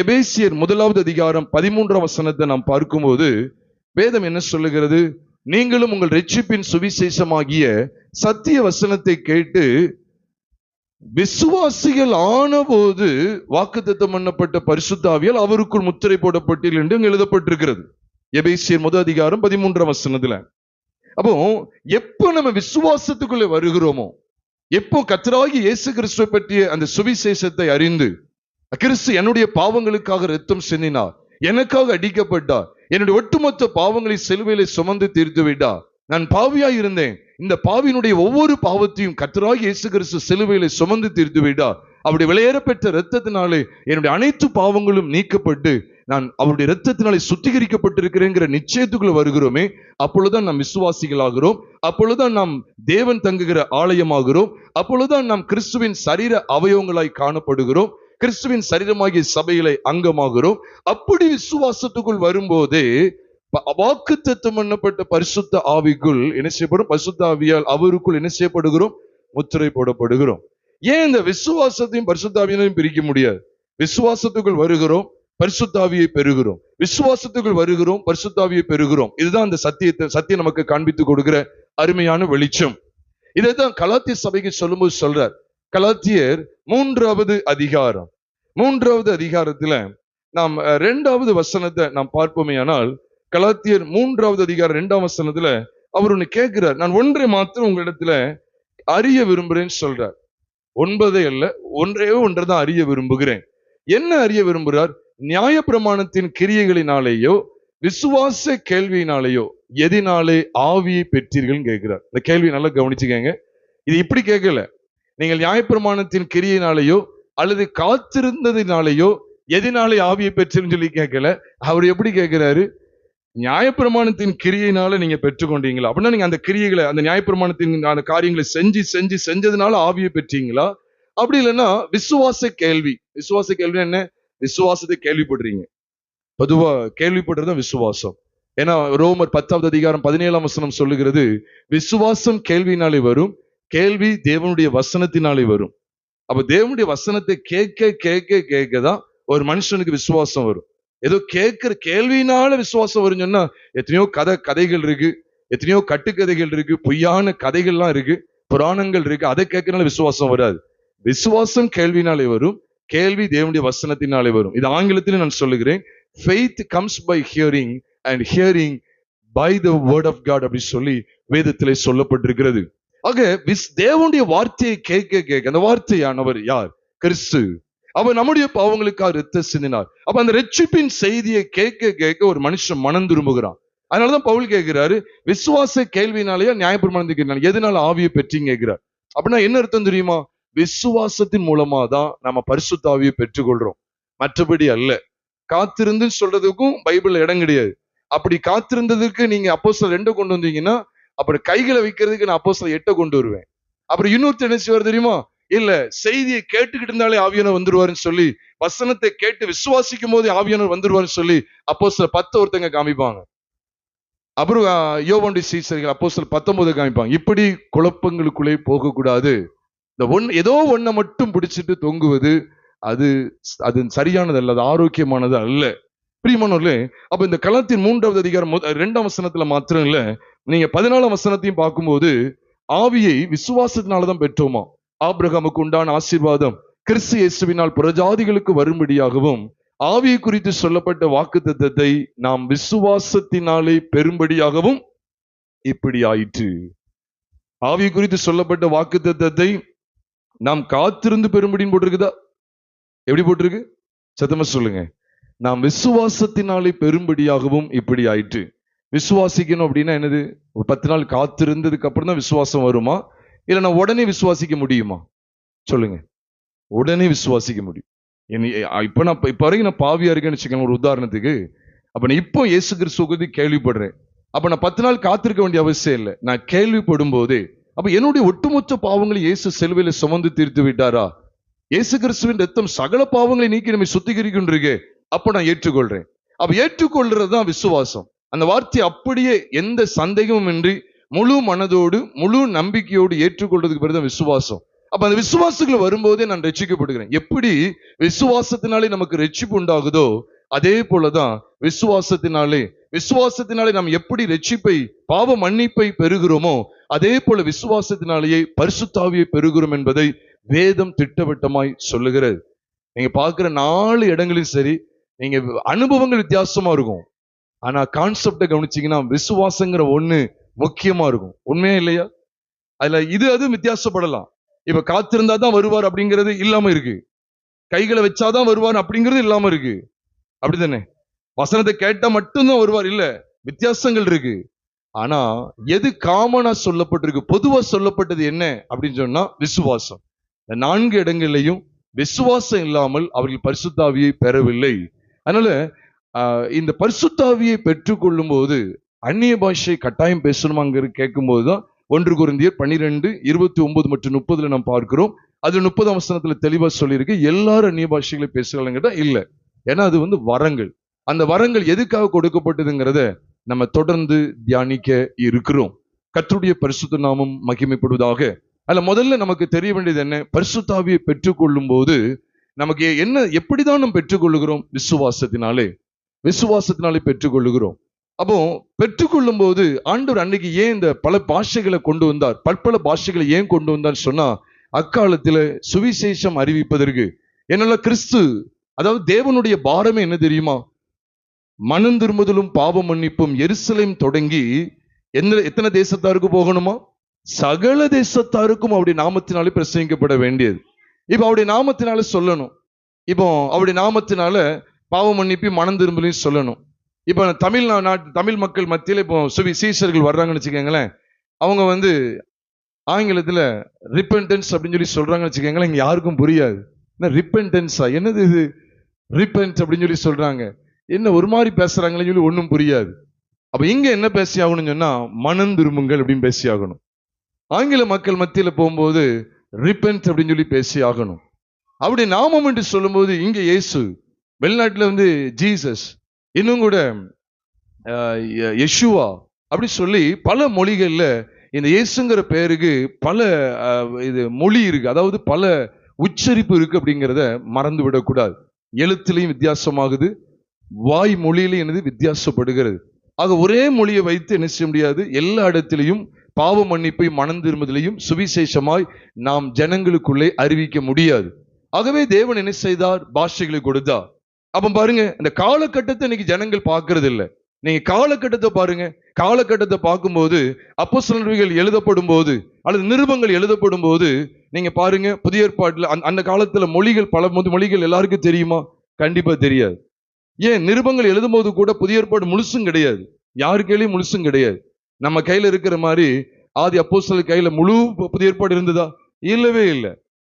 எபேசியர் 1வது அதிகாரம் 13ஆம் வசனத்தை நாம் பார்க்கும்போது வேதம் என்ன சொல்லுகிறது? நீங்களும் உங்கள் இரட்சிப்பின் சுவிசேஷமாகிய சத்திய வசனத்தை கேட்டு விசுவாசிகள் ஆன போது வாக்குத்தத்தம் பண்ணப்பட்ட பரிசுத்த ஆவியால் அவருக்குள் முத்திரை போடப்பட்டீர்கள் என்று எழுதப்பட்டிருக்கிறது. எபேசியர் 1 அதிகாரம் 13ஆம் வசனத்துல. அப்போ எப்போ நம்ம விசுவாசத்துக்குள்ளே வருகிறோமோ, எப்போ கர்த்தராகிய இயேசு கிறிஸ்துவை பற்றிய அந்த சுவிசேஷத்தை அறிந்து, கிறிஸ்து என்னுடைய பாவங்களுக்காக இரத்தம் சிந்தினார், எனக்காக அடிக்கப்பட்டார், என்னுடைய ஒட்டுமொத்த பாவங்களை சிலுவையிலே சுமந்து தீர்த்து விட்டார், நான் பாவியாய் இருந்தேன், இந்த பாவியினுடைய ஒவ்வொரு பாவத்தையும் கர்த்தராகிய இயேசு கிறிஸ்து சிலுவையிலே சுமந்து தீர்த்து விட்டார், அவருடைய விலையேறப்பெற்ற இரத்தத்தினாலே என்னுடைய அனைத்து பாவங்களும் நீக்கப்பட்டு நான் அவருடைய இரத்தத்தினாலே சுத்திகரிக்கப்பட்டிருக்கிறேங்கிற நிச்சயத்துக்குள்ள வருகிறோமே, அப்பொழுதுதான் நாம் விசுவாசிகள் ஆகிறோம். அப்பொழுதுதான் நாம் தேவன் தங்குகிற ஆலயமாகிறோம். அப்பொழுதுதான் நாம் கிறிஸ்துவின் சரீர அவயவங்களாய் காணப்படுகிறோம், கிறிஸ்துவின் சரீரமாகிய சபையிலே அங்கமாகிறோம். அப்படி விசுவாசத்துக்குள் வரும்போதே வாக்குத்தத்தம் பண்ணப்பட்ட பரிசுத்த ஆவிக்குள் என்ன செய்யப்படும்? பரிசுத்த ஆவியால் அவருக்குள் என்ன செய்யப்படுகிறோம்? முத்திரை போடப்படுகிறோம். ஏன் இந்த விசுவாசத்தையும் பரிசுத்த ஆவியையும் பிரிக்க முடியாது? விசுவாசத்துக்குள் வருகிறோம், பரிசுத்த ஆவியை பெறுகிறோம், விசுவாசத்துக்குள் வருகிறோம், பரிசுத்த ஆவியை பெறுகிறோம். இதுதான் அந்த சத்தியம் நமக்கு காண்பித்து கொடுக்கிற அருமையான வெளிச்சம். இதைதான் கலாத்திய சபைக்கு சொல்லும்போது சொல்றார். கலாத்தியர் 3வது அதிகாரம் 3வது அதிகாரத்துல நாம் 2வது வசனத்தை நாம் பார்ப்போமேயானால், கலாத்தியர் 3வது அதிகாரம் 2ஆம் வசனத்துல அவர் ஒண்ணு கேட்கிறார். நான் ஒன்றை மாத்திரம் உங்களிடத்துல அறிய விரும்புறேன்னு சொல்றார். 9 அல்ல, ஒன்றைதான் அறிய விரும்புகிறேன். என்ன அறிய விரும்புகிறார்? நியாயப்பிரமாணத்தின் கிரியைகளினாலேயோ விசுவாச கேள்வியினாலேயோ எதினாலே ஆவியை பெற்றீர்கள் கேட்கிறார். இந்த கேள்வி நல்லா கவனிச்சுக்கங்க. இது இப்படி கேட்கல, நீங்கள் நியாயப்பிரமாணத்தின் கிரியையினாலேயோ அல்லது காத்திருந்ததினாலேயோ எதினாலே ஆவியை பெற்றீர்கள் சொல்லி கேட்கல. அவர் எப்படி கேட்கிறாரு? நியாயப்பிரமாணத்தின் கிரியையினால நீங்க பெற்றுக்கொண்டீங்களா? அப்படின்னா நீங்க அந்த கிரியைகளை, அந்த நியாயப்பிரமாணத்தின் அந்த காரியங்களை செஞ்சதுனால ஆவியை பெற்றீங்களா? அப்படி இல்லைன்னா விசுவாச கேள்வி. விசுவாச கேள்வி என்ன? விசுவாசத்தை கேள்விப்படுறீங்க. பொதுவா கேள்விப்படுறதுதான் விசுவாசம். ஏன்னா ரோமர் 10வது அதிகாரம் 17ஆம் வசனம் சொல்லுகிறது, விசுவாசம் கேள்வினாலே வரும், கேள்வி தேவனுடைய வசனத்தினாலே வரும். அப்ப தேவனுடைய வசனத்தை கேட்க கேட்க கேட்கதான் ஒரு மனுஷனுக்கு விசுவாசம் வரும். ஏதோ கேட்கிற கேள்வியினால விசுவாசம் வரும்னு சொன்னா எத்தனையோ கதைகள் இருக்கு, எத்தனையோ கட்டுக்கதைகள் இருக்கு, பொய்யான கதைகள்லாம் இருக்கு. புராணங்கள் இருக்கு, அதை கேட்கறதுனால விசுவாசம் வராது. விசுவாசம் கேள்வினாலே வரும், கேள்வி தேவனுடைய வசனத்தினாலே வரும். இது ஆங்கிலத்தில் நான் சொல்லுகிறேன், faith comes by hearing and hearing by the word of God அப்படி சொல்லி வேதத்திலே சொல்லப்பட்டிருக்கிறது. ஆக தேவனுடைய வார்த்தையை கேட்க கேட்க, அந்த வார்த்தையானவர் யார்? கிறிஸ்து. அவர் நம்முடைய பாவங்களுக்காக இரத்த சிந்தினார். அப்ப அந்த ரட்சிப்பின் செய்தியை கேட்க கேட்க ஒரு மனுஷன் மனம் திரும்புகிறான். அதனாலதான் பவுல் கேட்கிறாரு, விசுவாச கேள்வினாலேயா நியாயப்பிரமாணம் எதனால ஆவியை பெற்றீங்க கேட்கிறார். அப்படின்னா என்ன அர்த்தம் தெரியுமா? விசுவாசத்தின் மூலமா தான் நம்ம பரிசுத்த ஆவியை பெற்றுக்கொள்றோம், மற்றபடி அல்ல. காத்திருந்து சொல்றதுக்கும் பைபிள்ல இடம் கிடையாது. அப்படி காத்திருந்ததுக்கு நீங்க அப்போஸ்தலர் 2 கொண்டு வந்தீங்கன்னா, அப்புறம் கைகளை வைக்கிறதுக்கு நான் அப்போஸ்தலர் 8 கொண்டு வருவேன். அப்புறம் இன்னொருத்தர் என்ன செய்வார் தெரியுமா? இல்ல, செய்தியை கேட்டுக்கிட்டு இருந்தாலே ஆவியானவர் வந்துருவாருன்னு சொல்லி, வசனத்தை கேட்டு விசுவாசிக்கும் போது ஆவியானவர் வந்துருவாருன்னு சொல்லி அப்போஸ்தலர் 10 ஒருத்தங்க காமிப்பாங்க. அப்புறம் யோவானுடைய சீசர்கள் அப்போஸ்தலர் 19 காமிப்பாங்க. இப்படி குழப்பங்களுக்குள்ளே போகக்கூடாது. இந்த ஏதோ ஒன்ன மட்டும் பிடிச்சிட்டு தொங்குவது அது சரியானது அல்ல, அது ஆரோக்கியமானது அல்ல. பிரியமானவர்களே, அப்ப இந்த கலாத்தியர் 3வது அதிகாரம் 2ஆம் வசனத்துல மாத்திரம் இல்ல, நீங்க 14ஆம் வசனத்தையும் பார்க்கும்போது ஆவியை விசுவாசத்தினாலதான் பெற்றோமா. ஆபிரகாமுக்கு உண்டான ஆசீர்வாதம் கிறிஸ்து இயேசுவினால் புறஜாதிகளுக்கு வரும்படியாகவும், ஆவியை குறித்து சொல்லப்பட்ட வாக்குத்தத்தத்தை நாம் விசுவாசத்தினாலே பெறும்படியாகவும் இப்படி ஆயிற்று. ஆவியை குறித்து சொல்லப்பட்ட வாக்குத்தத்தத்தை நாம் காத்திருந்து பெறும்படின்னு போட்டிருக்குதா? எப்படி போட்டிருக்கு? சத்தமா சொல்லுங்க. நாம் விசுவாசத்தினாலே பெறும்படியாகவும் இப்படி ஆயிற்று. விசுவாசிக்கணும் அப்படின்னா என்னது? 10 நாள் காத்திருந்ததுக்கு அப்புறம் தான் விசுவாசம் வருமா? இல்ல நான் உடனே விசுவாசிக்க முடியுமா? சொல்லுங்க. உடனே விசுவாசிக்க முடியும். இப்ப வரைக்கும் நான் பாவியா இருக்கேன்னு வச்சுக்கோங்க ஒரு உதாரணத்துக்கு. அப்ப நான் இப்போ இயேசு கிறிஸ்துவை குறித்து கேள்விப்படுறேன். அப்ப நான் 10 நாள் காத்திருக்க வேண்டிய அவசியம் இல்லை. நான் கேள்விப்படும் போதே அப்ப என்னுடைய ஒட்டுமொத்த பாவங்களை இயேசு சிலுவையில சுமந்து தீர்த்து விட்டாரா? இயேசு கிறிஸ்துவின் ரத்தம் சகல பாவங்களை நீக்கி நம்மை சுத்திகரிக்கின்றே. அப்ப நான் ஏற்றுக்கொள்றேன். அப்ப ஏற்றுக்கொள்றதுதான் விசுவாசம். அந்த வார்த்தை அப்படியே எந்த சந்தேகமும் இன்றி முழு மனதோடு முழு நம்பிக்கையோடு ஏற்றுக்கொள்றதுக்கு பிறகு விசுவாசம். அப்ப அந்த விசுவாசத்துல வரும்போதே நான் ரட்சிக்கப்படுகிறேன். எப்படி விசுவாசத்தினாலே நமக்கு ரட்சிப்பு உண்டாகுதோ அதே போலதான் விசுவாசத்தினாலே நாம் எப்படி ரட்சிப்பை, பாவ மன்னிப்பை பெறுகிறோமோ அதே போல விசுவாசத்தினாலேயே பரிசுத்த ஆவியை பெறுகிறோம் என்பதை வேதம் திட்டவட்டமாய் சொல்லுகிறது. நீங்க பார்க்கிற 4 இடங்களிலும் சரி, நீங்க அனுபவங்கள் வித்தியாசமா இருக்கும். ஆனா கான்செப்டை கவனிச்சீங்கன்னா விசுவாசங்கிற ஒண்ணு முக்கியமா இருக்கும். உண்மையா இல்லையா? அதுல அது வித்தியாசப்படலாம். இப்ப காத்திருந்தா தான் வருவார் அப்படிங்கிறது இல்லாம இருக்கு, கைகளை வச்சாதான் வருவார் அப்படிங்கிறது இல்லாம இருக்கு. அப்படித்தானே? வசனத்தை கேட்டா மட்டும்தான் வருவார் இல்ல, வித்தியாசங்கள் இருக்கு. ஆனா எது காமனா சொல்லப்பட்டிருக்கு, பொதுவா சொல்லப்பட்டது என்ன அப்படின்னு சொன்னா விசுவாசம். இந்த 4 இடங்கள்லையும் விசுவாசம் இல்லாமல் அவர்கள் பரிசுத்த ஆவியை பெறவில்லை. அதனால இந்த பரிசுத்த ஆவியை பெற்றுக்கொள்ளும் போது அந்நிய பாஷை கட்டாயம் பேசணுமாங்க கேட்கும் போதுதான் 1 கொரிந்தியர் 12:29 மற்றும் 30 நாம் பார்க்கிறோம். அது 30ஆம் வசனத்துல தெளிவா சொல்லியிருக்கு, எல்லாரும் அந்நிய பாஷைகளை பேசுகிறாங்க இல்ல. ஏன்னா அது வரங்கள். அந்த வரங்கள் எதுக்காக கொடுக்கப்பட்டதுங்கிறத நம்ம தொடர்ந்து தியானிக்க இருக்கிறோம். கர்த்தருடைய பரிசுத்த நாமம் மகிமைப்படுவதாக. அதுல முதல்ல நமக்கு தெரிய வேண்டியது என்ன? பரிசுத்த ஆவியை பெற்றுக்கொள்ளும் போது நமக்கு எப்படிதான் நம்ம பெற்றுக்கொள்ளுகிறோம்? விசுவாசத்தினாலே பெற்றுக்கொள்ளுகிறோம். அப்போ பெற்றுக்கொள்ளும் போது ஆண்டவர் அன்னைக்கு ஏன் இந்த பல பாஷைகளை கொண்டு வந்தார், பற்பல பாஷைகளை ஏன் கொண்டு வந்தார் சொன்னா, அக்காலத்துல சுவிசேஷம் அறிவிப்பதற்கு. என்னால கிறிஸ்து, அதாவது தேவனுடைய பாரமே என்ன தெரியுமா? மனம் திரும்புதலும் பாவ மன்னிப்பும் எருசலேம் தொடங்கி எத்தனை தேசத்தாருக்கு போகணுமா? சகல தேசத்தாருக்கும் அவருடைய நாமத்தினாலே பிரசங்கிக்கப்பட வேண்டியது. இப்ப அவருடைய நாமத்தினால சொல்லணும். இப்போ அவருடைய நாமத்தினால பாவ மன்னிப்பு மனம் திரும்பலையும் சொல்லணும். இப்ப தமிழ் மக்கள் மத்தியில இப்போ சுவிசேஷர்கள் வர்றாங்கன்னு வச்சுக்கோங்களேன், அவங்க ஆங்கிலத்துல ரிப்பென்டன்ஸ் அப்படின்னு சொல்லி சொல்றாங்கன்னு வச்சுக்கோங்களேன், இங்க யாருக்கும் புரியாது. ரிப்பென்டன்ஸா, என்னது இது ரிப்பென்ட் அப்படின்னு சொல்லி சொல்றாங்க, என்ன ஒரு மாதிரி பேசுறாங்கன்னு சொல்லி ஒன்றும் புரியாது. அப்ப இங்க என்ன பேசி ஆகணும்னு சொன்னா மனம் திரும்புங்கள் அப்படின்னு பேசி ஆகணும். ஆங்கில மக்கள் மத்தியில போகும்போது ரிப்பென்ட் அப்படின்னு சொல்லி பேசி ஆகணும். அப்படி நாமம் என்று சொல்லும் போது இங்க இயேசு, வெளிநாட்டுல ஜீசஸ், இன்னும் கூட யெஷுவா அப்படி சொல்லி பல மொழிகள்ல இந்த இயேசுங்கிற பெயருக்கு பல மொழி இருக்கு, அதாவது பல உச்சரிப்பு இருக்கு. அப்படிங்கிறத மறந்து விடக்கூடாது. எழுத்துலையும் வித்தியாசமாகுது, வாய் மொழியிலையும் வித்தியாசப்படுகிறது. ஆக ஒரே மொழியை வைத்து என்ன செய்ய முடியாது, எல்லா இடத்திலையும் பாவ மன்னிப்பை மனம் திரும்புதலையும் சுவிசேஷமாய் நாம் ஜனங்களுக்குள்ளே அறிவிக்க முடியாது. ஆகவே தேவன் என்ன செய்தார்? பாஷைகளை கொடுத்தார். அப்ப பாருங்க, இந்த காலகட்டத்தை இன்னைக்கு ஜனங்கள் பார்க்கறது இல்லை. நீங்க காலகட்டத்தை பாருங்க. காலகட்டத்தை பார்க்கும்போது அப்போஸ்தலர்கள் எழுதப்படும் போது அல்லது நிருபங்கள் எழுதப்படும் போது நீங்க பாருங்க, புதிய ஏற்பாட்டுல அந்த காலத்துல மொழிகள், பல மொழிகள் எல்லாருக்கும் தெரியுமா? கண்டிப்பா தெரியாது. ஏன்? நிருபங்கள் எழுதும் போது கூட புதிய ஏற்பாடு முழுசும் கிடையாது. யாரு கையிலயும் முழுசும் கிடையாது. நம்ம கையில இருக்கிற மாதிரி ஆதி அப்போஸ்தலர் கையில முழு புதிய ஏற்பாடு இருந்ததா? இல்லவே இல்லை.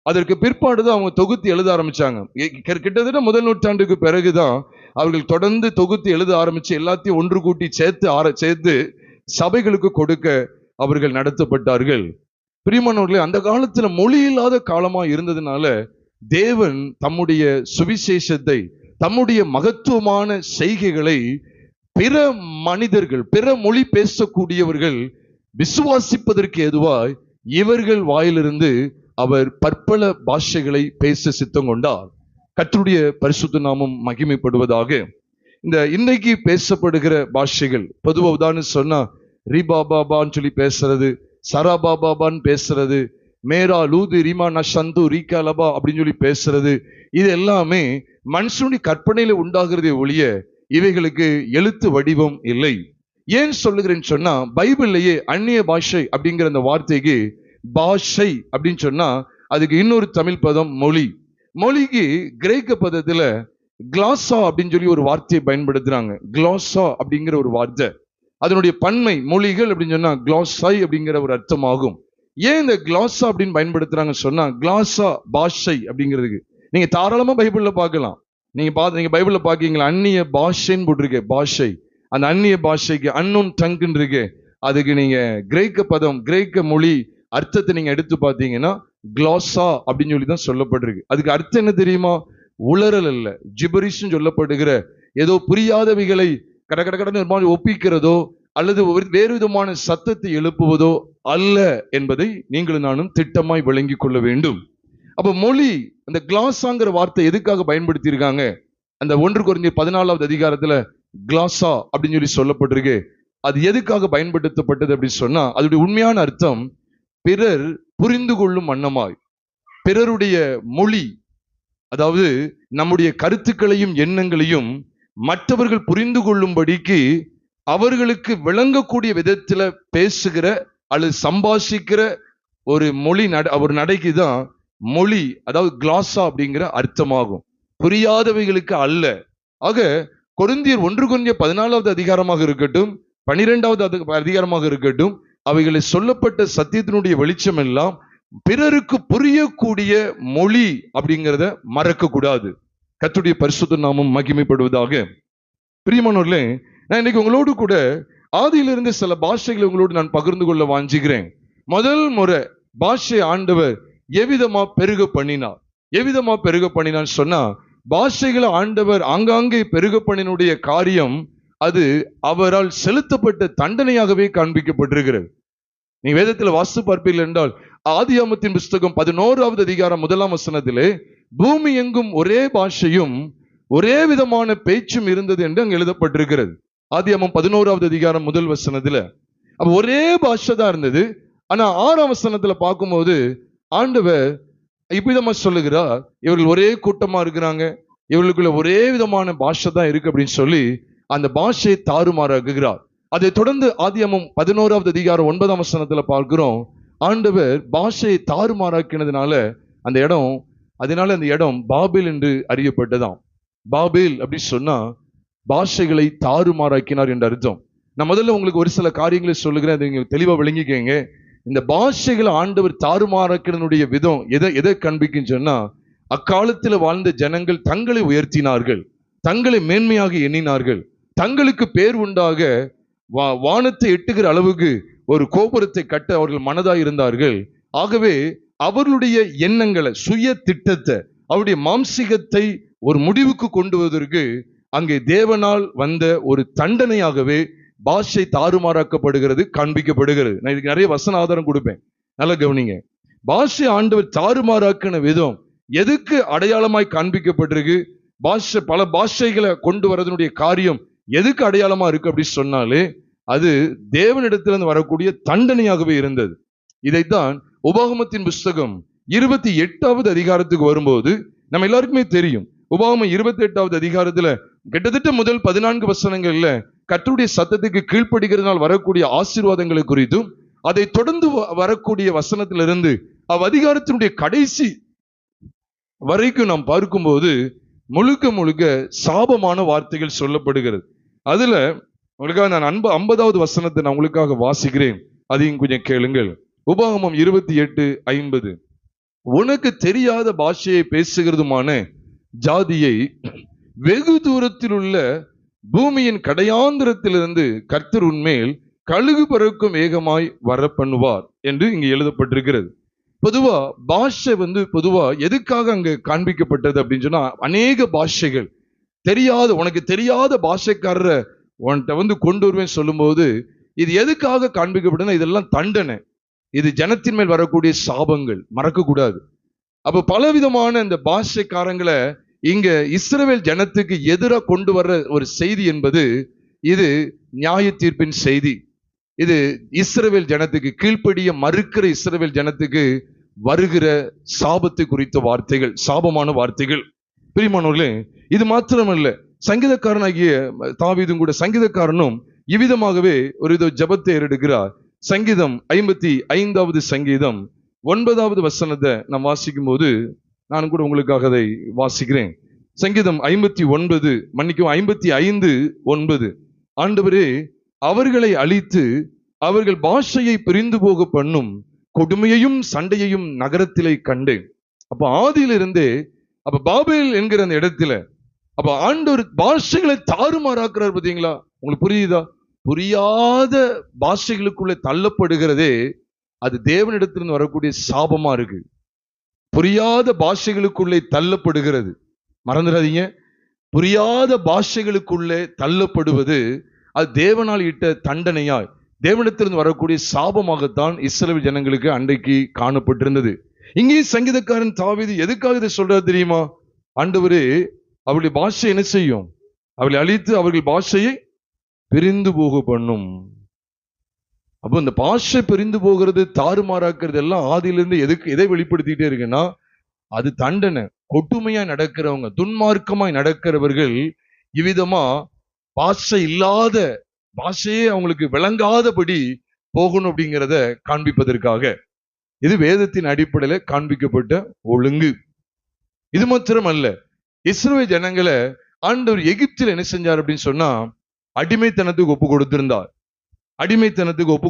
அதற்கு பிற்பாடுதான் அவங்க தொகுத்து எழுத ஆரம்பிச்சாங்க. கிட்டத்தட்ட முதல் நூற்றாண்டுக்கு பிறகுதான் அவர்கள் தொடர்ந்து தொகுத்து எழுத ஆரம்பிச்சு எல்லாத்தையும் ஒன்று கூட்டி சேர்த்து சபைகளுக்கு கொடுக்க அவர்கள் நடத்தப்பட்டார்கள். பிரியமானவர்களே, அந்த காலத்துல மொழி இல்லாத காலமா இருந்ததுனால தேவன் தம்முடைய சுவிசேஷத்தை, தம்முடைய மகத்துவமான செய்கைகளை பிற மனிதர்கள், பிற மொழி பேசக்கூடியவர்கள் விசுவாசிப்பதற்கு ஏதுவாய் இவர்கள் வாயிலிருந்து அவர் பற்பல பாஷைகளை பேச சித்தம் கொண்டார். கர்த்தருடைய பரிசுத்த நாமம் மகிமைப்படுவதாக. இந்த இன்னைக்கு பேசப்படுகிற பாஷைகள் பொதுவா உதாரணம் சொன்னா ரீபாபாபான்னு சொல்லி பேசுறது, சராபாபாபான்னு பேசுறது, மேரா லூது ரீமா நஷந்து ரீகா லபா அப்படின்னு சொல்லி பேசுறது, இது எல்லாமே மனுஷனுடைய கற்பனையில உண்டாகிறதே ஒழிய இவைகளுக்கு எழுத்து வடிவம் இல்லை. ஏன் சொல்லுகிறேன்னு சொன்னா, பைபிள்லயே அந்நிய பாஷை அப்படிங்கிற அந்த வார்த்தைக்கு பாஷை அப்படின்னு சொன்னா அதுக்கு இன்னொரு தமிழ் பதம் மொழி. மொழிக்கு கிரேக்க பதத்துல கிளாசா அப்படின்னு சொல்லி ஒரு வார்த்தையை பயன்படுத்துறாங்க. கிளாசா அப்படிங்கிற ஒரு வார்த்தை, அதனுடைய பன்மை மொழிகள் அப்படின்னு சொன்னா கிளாஸை அப்படிங்கிற ஒரு அர்த்தமாகும். ஏன் இந்த கிளாசா அப்படின்னு பயன்படுத்துறாங்க சொன்னா, கிளாசா பாஷை அப்படிங்கிறதுக்கு நீங்க தாராளமா பைபிள்ல பார்க்கலாம். நீங்க பைபிள்ல பாக்கீங்களா, அந்நிய பாஷைன்னு போட்டிருக்கு. பாஷை, அந்த அந்நிய பாஷைக்கு அன்னோன் டங்குன்னு இருக்கு. அதுக்கு நீங்க கிரேக்க பதம், கிரேக்க மொழி அர்த்தத்தை நீங்க எடுத்து பார்த்தீங்கன்னா கிளாசா அப்படின்னு சொல்லி தான் சொல்லப்பட்டிருக்கு. அதுக்கு அர்த்தம் என்ன தெரியுமா? உளறல் அல்ல, ஜிபரிஷ் சொல்லப்படுகிற ஏதோ புரியாதவைகளை கடற்கடன்னு ஒப்பிக்கிறதோ அல்லது வேறு விதமான சத்தத்தை எழுப்புவதோ அல்ல என்பதை நீங்களும் நானும் திட்டமாய் விளங்கி கொள்ள வேண்டும். அப்ப மொழி, அந்த கிளாஸாங்கிற வார்த்தை எதுக்காக பயன்படுத்தி இருக்காங்க? அந்த 1 கொரிந்தியர் 14வது அதிகாரத்துல கிளாசா அப்படின்னு சொல்லி சொல்லப்பட்டிருக்கு. அது எதுக்காக பயன்படுத்தப்பட்டது அப்படின்னு சொன்னா, அதோடைய உண்மையான அர்த்தம் பிறர் புரிந்து கொள்ளும் வண்ணமாய், பிறருடைய மொழி, அதாவது நம்முடைய கருத்துக்களையும் எண்ணங்களையும் மற்றவர்கள் புரிந்து கொள்ளும்படிக்கு அவர்களுக்கு விளங்கக்கூடிய விதத்துல பேசுகிற அல்லது சம்பாஷிக்கிற ஒரு மொழி, ஒரு நடைக்கு தான் மொழி, அதாவது கிளாசா அப்படிங்கிற அர்த்தமாகும். புரியாதவைகளுக்கு அல்ல. ஆக கொரிந்தியர் 1 கொரிந்தியர் 14வது அதிகாரமாக இருக்கட்டும், 12வது அதிகாரமாக இருக்கட்டும், அவைகளை சொல்லப்பட்ட சத்தியத்தினுடைய வெளிச்சம் எல்லாம் பிறருக்கு புரியக்கூடிய மொழி அப்படிங்கிறத மறக்க கூடாது. கர்த்தருடைய பரிசுத்த நாமம் மகிமைப்படுவதாக. பிரியமானவர்களே, நான் இன்னைக்கு உங்களோடு கூட ஆதியிலிருந்து சில பாஷைகளை உங்களோடு நான் பகிர்ந்து கொள்ள வாஞ்சிக்கிறேன். முதல் முறை பாஷை ஆண்டவர் எவ்விதமா பெருக பண்ணினார் சொன்னா, பாஷைகளை ஆண்டவர் ஆங்காங்கே பெருக பண்ணினுடைய காரியம் அது அவரால் செலுத்தப்பட்ட தண்டனையாகவே காண்பிக்கப்பட்டிருக்கிறது. நீ வேதத்துல வாசித்து பார்ப்பீர்கள் என்றால், ஆதியாகமத்தின் புஸ்தகம் 11வது அதிகாரம் 1ஆம் வசனத்திலே பூமி எங்கும் ஒரே பாஷையும் ஒரே விதமான பேச்சும் இருந்தது என்று அங்கு எழுதப்பட்டிருக்கிறது. ஆதியாகமம் 11வது அதிகாரம் 1 வசனத்துல அப்ப ஒரே பாஷை தான் இருந்தது. ஆனா 6ஆம் வசனத்துல பார்க்கும்போது ஆண்டவர் இப்படிதமா சொல்லுகிறார், இவர்கள் ஒரே கூட்டமா இருக்கிறாங்க, இவர்களுக்குள்ள ஒரே விதமான பாஷை தான் இருக்கு அப்படின்னு சொல்லி அந்த பாஷையை தாறுமாறாக்குகிறார். அதை தொடர்ந்து ஆதியாகமம் 11வது அதிகாரம் 9ஆம் வசனத்துல பார்க்கிறோம், ஆண்டவர் பாஷையை தாறுமாறாக்கினதுனால அந்த இடம் பாபேல் என்று அறியப்பட்டதாம். பாபேல் அப்படி சொன்னா பாஷைகளை தாறுமாறாக்கினார் என்று அர்த்தம். நான் முதல்ல உங்களுக்கு ஒரு சில காரியங்களை சொல்லுகிறேன், அதை நீங்க தெளிவா விளங்கிக்கங்க. இந்த பாஷைகளை ஆண்டவர் தாறுமாறாக்கினுடைய விதம் எதை காண்பிக்கும் சொன்னா, அக்காலத்தில் வாழ்ந்த ஜனங்கள் தங்களை உயர்த்தினார்கள், தங்களை மேன்மையாக எண்ணினார்கள், தங்களுக்கு பேர் உண்டாக வானத்தை எட்டுகிற அளவுக்கு ஒரு கோபுரத்தை கட்ட அவர்கள் மனதாய் இருந்தார்கள். ஆகவே அவர்களுடைய எண்ணங்களை, சுய திட்டத்தை, அவருடைய மாம்சிகத்தை ஒரு முடிவுக்கு கொண்டு வருவதற்கு அங்கே தேவனால் வந்த ஒரு தண்டனையாகவே பாஷை தாறுமாறாக்கப்படுகிறது, காண்பிக்கப்படுகிறது. நான் இதுக்கு நிறைய வசன ஆதாரம் கொடுப்பேன், நல்லா கவனிங்க. பாஷை ஆண்டவர் தாறுமாறாக்கின விதம் எதுக்கு அடையாளமாய் காண்பிக்கப்பட்டிருக்கு? பல பாஷைகளை கொண்டு வரதனுடைய காரியம் எதுக்கு அடையாளமா இருக்கு அப்படி சொன்னாலே, அது தேவனிடத்திலிருந்து வரக்கூடிய தண்டனையாகவே இருந்தது. இதைத்தான் உபாகமத்தின் புஸ்தகம் 28வது அதிகாரத்துக்கு வரும்போது நம்ம எல்லாருக்குமே தெரியும். உபாகமம் 28வது அதிகாரத்துல கிட்டத்தட்ட முதல் 14 வசனங்கள்ல கர்த்தருடைய சத்தத்துக்கு கீழ்ப்படுகிறதுனால் வரக்கூடிய ஆசீர்வாதங்களை குறித்தும், அதை தொடர்ந்து வரக்கூடிய வசனத்திலிருந்து அதிகாரத்தினுடைய கடைசி வரைக்கும் நாம் பார்க்கும்போது முழுக்க முழுக்க சாபமான வார்த்தைகள் சொல்லப்படுகிறது. அதுல உங்களுக்காக நான் 50வது வசனத்தை நான் உங்களுக்காக வாசிக்கிறேன், அதையும் கொஞ்சம் கேளுங்கள். உபாகமம் 28:50. உனக்கு தெரியாத பாஷையை பேசுகிறதுமான ஜாதியை வெகு தூரத்தில் உள்ள பூமியின் கடையாந்திரத்திலிருந்து கர்த்தர் உன்மேல் கழுகு பறக்கும் வேகமாய் வர பண்ணுவார் என்று இங்கு எழுதப்பட்டிருக்கிறது. பொதுவா பாஷை பொதுவா எதுக்காக அங்க காண்பிக்கப்பட்டது அப்படின்னு சொன்னா, அநேக பாஷைகள் தெரியாத, உனக்கு தெரியாத பாஷைக்காரரை உன்கிட்ட கொண்டு வருவேன் சொல்லும் போது இது எதுக்காக காண்பிக்கப்பட்டதுன்னா, இதெல்லாம் தண்டனை, இது ஜனத்தின் மேல் வரக்கூடிய சாபங்கள், மறக்க கூடாது. அப்ப பலவிதமான இந்த பாஷைக்காரங்களை இங்க இஸ்ரவேல் ஜனத்துக்கு எதிராக கொண்டு வர்ற ஒரு செய்தி என்பது இது நியாய தீர்ப்பின் செய்தி. இது இஸ்ரவேல் ஜனத்துக்கு கீழ்ப்படிய மறுக்கிற இஸ்ரவேல் ஜனத்துக்கு வருகிற சாபத்தை குறித்த வார்த்தைகள், சாபமான வார்த்தைகள். பிரியமானவர்களே, இது மாத்திரமல்ல, சங்கீதக்காரனாகிய தாவீதும் கூட, சங்கீதக்காரனும் இவ்விதமாகவே ஒரு ஜெபத்தை ஏறெடுக்கிறார். சங்கீதம் 55வது சங்கீதம் 9வது வசனத்தை நாம் வாசிக்கும் போது நான் கூட உங்களுக்காக அதை வாசிக்கிறேன். சங்கீதம் 55:9. ஆண்டவரே, அவர்களை அழித்து அவர்கள் பாஷையை பிரிந்து போக பண்ணும் கொடுமையையும் சண்டையையும் நகரத்திலே கண்டேன். அப்ப ஆதியிலிருந்தே அப்ப பாபேல் என்கிற அந்த இடத்துல அப்ப ஆண்டவர் பாஷைகளை தாறுமாறாக்குறார். பார்த்தீங்களா? உங்களுக்கு புரியுதா? புரியாத பாஷைகளுக்குள்ளே தள்ளப்படுகிறதே அது தேவனிடத்திலிருந்து வரக்கூடிய சாபமா இருக்கு. புரியாத பாஷைகளுக்குள்ளே தள்ளப்படுகிறது, மறந்துடாதீங்க. புரியாத பாஷைகளுக்குள்ளே தள்ளப்படுவது அது தேவனால் இட்ட தண்டனையாய், தேவனிடத்திலிருந்து வரக்கூடிய சாபமாகத்தான் இஸ்ரவேல் ஜனங்களுக்கு அன்றைக்கு காணப்பட்டிருந்தது. இங்கே சங்கீதக்காரன் தாவீது எதுக்காக இதை சொல்றாரு தெரியுமா? ஆண்டவரே, அவளுடைய பாஷை என்ன செய்யும்? அவளை அழித்து அவர்கள் பாஷையை பிரிந்து போக பண்ணும். அப்போ இந்த பாஷை பிரிந்து போகிறது, தாறுமாறாக்குறது எல்லாம் ஆதியிலிருந்து எதை வெளிப்படுத்திட்டே இருக்குன்னா, அது தண்டனை. கொடுமையா நடக்கிறவங்க, துன்மார்க்கமாய் நடக்கிறவர்கள் இவ்விதமா பாஷை இல்லாத, பாஷையே அவங்களுக்கு விளங்காதபடி போகணும் அப்படிங்கிறத காண்பிப்பதற்காக இது வேதத்தின் அடிப்படையில காண்பிக்கப்பட்ட ஒழுங்கு. இது மாத்திரம் அல்ல, இஸ்ரவேல் ஜனங்களை ஆண்டவர் எகிப்தில் என்ன செஞ்சார் அப்படின்னு சொன்னா, அடிமைத்தனத்துக்கு ஒப்பு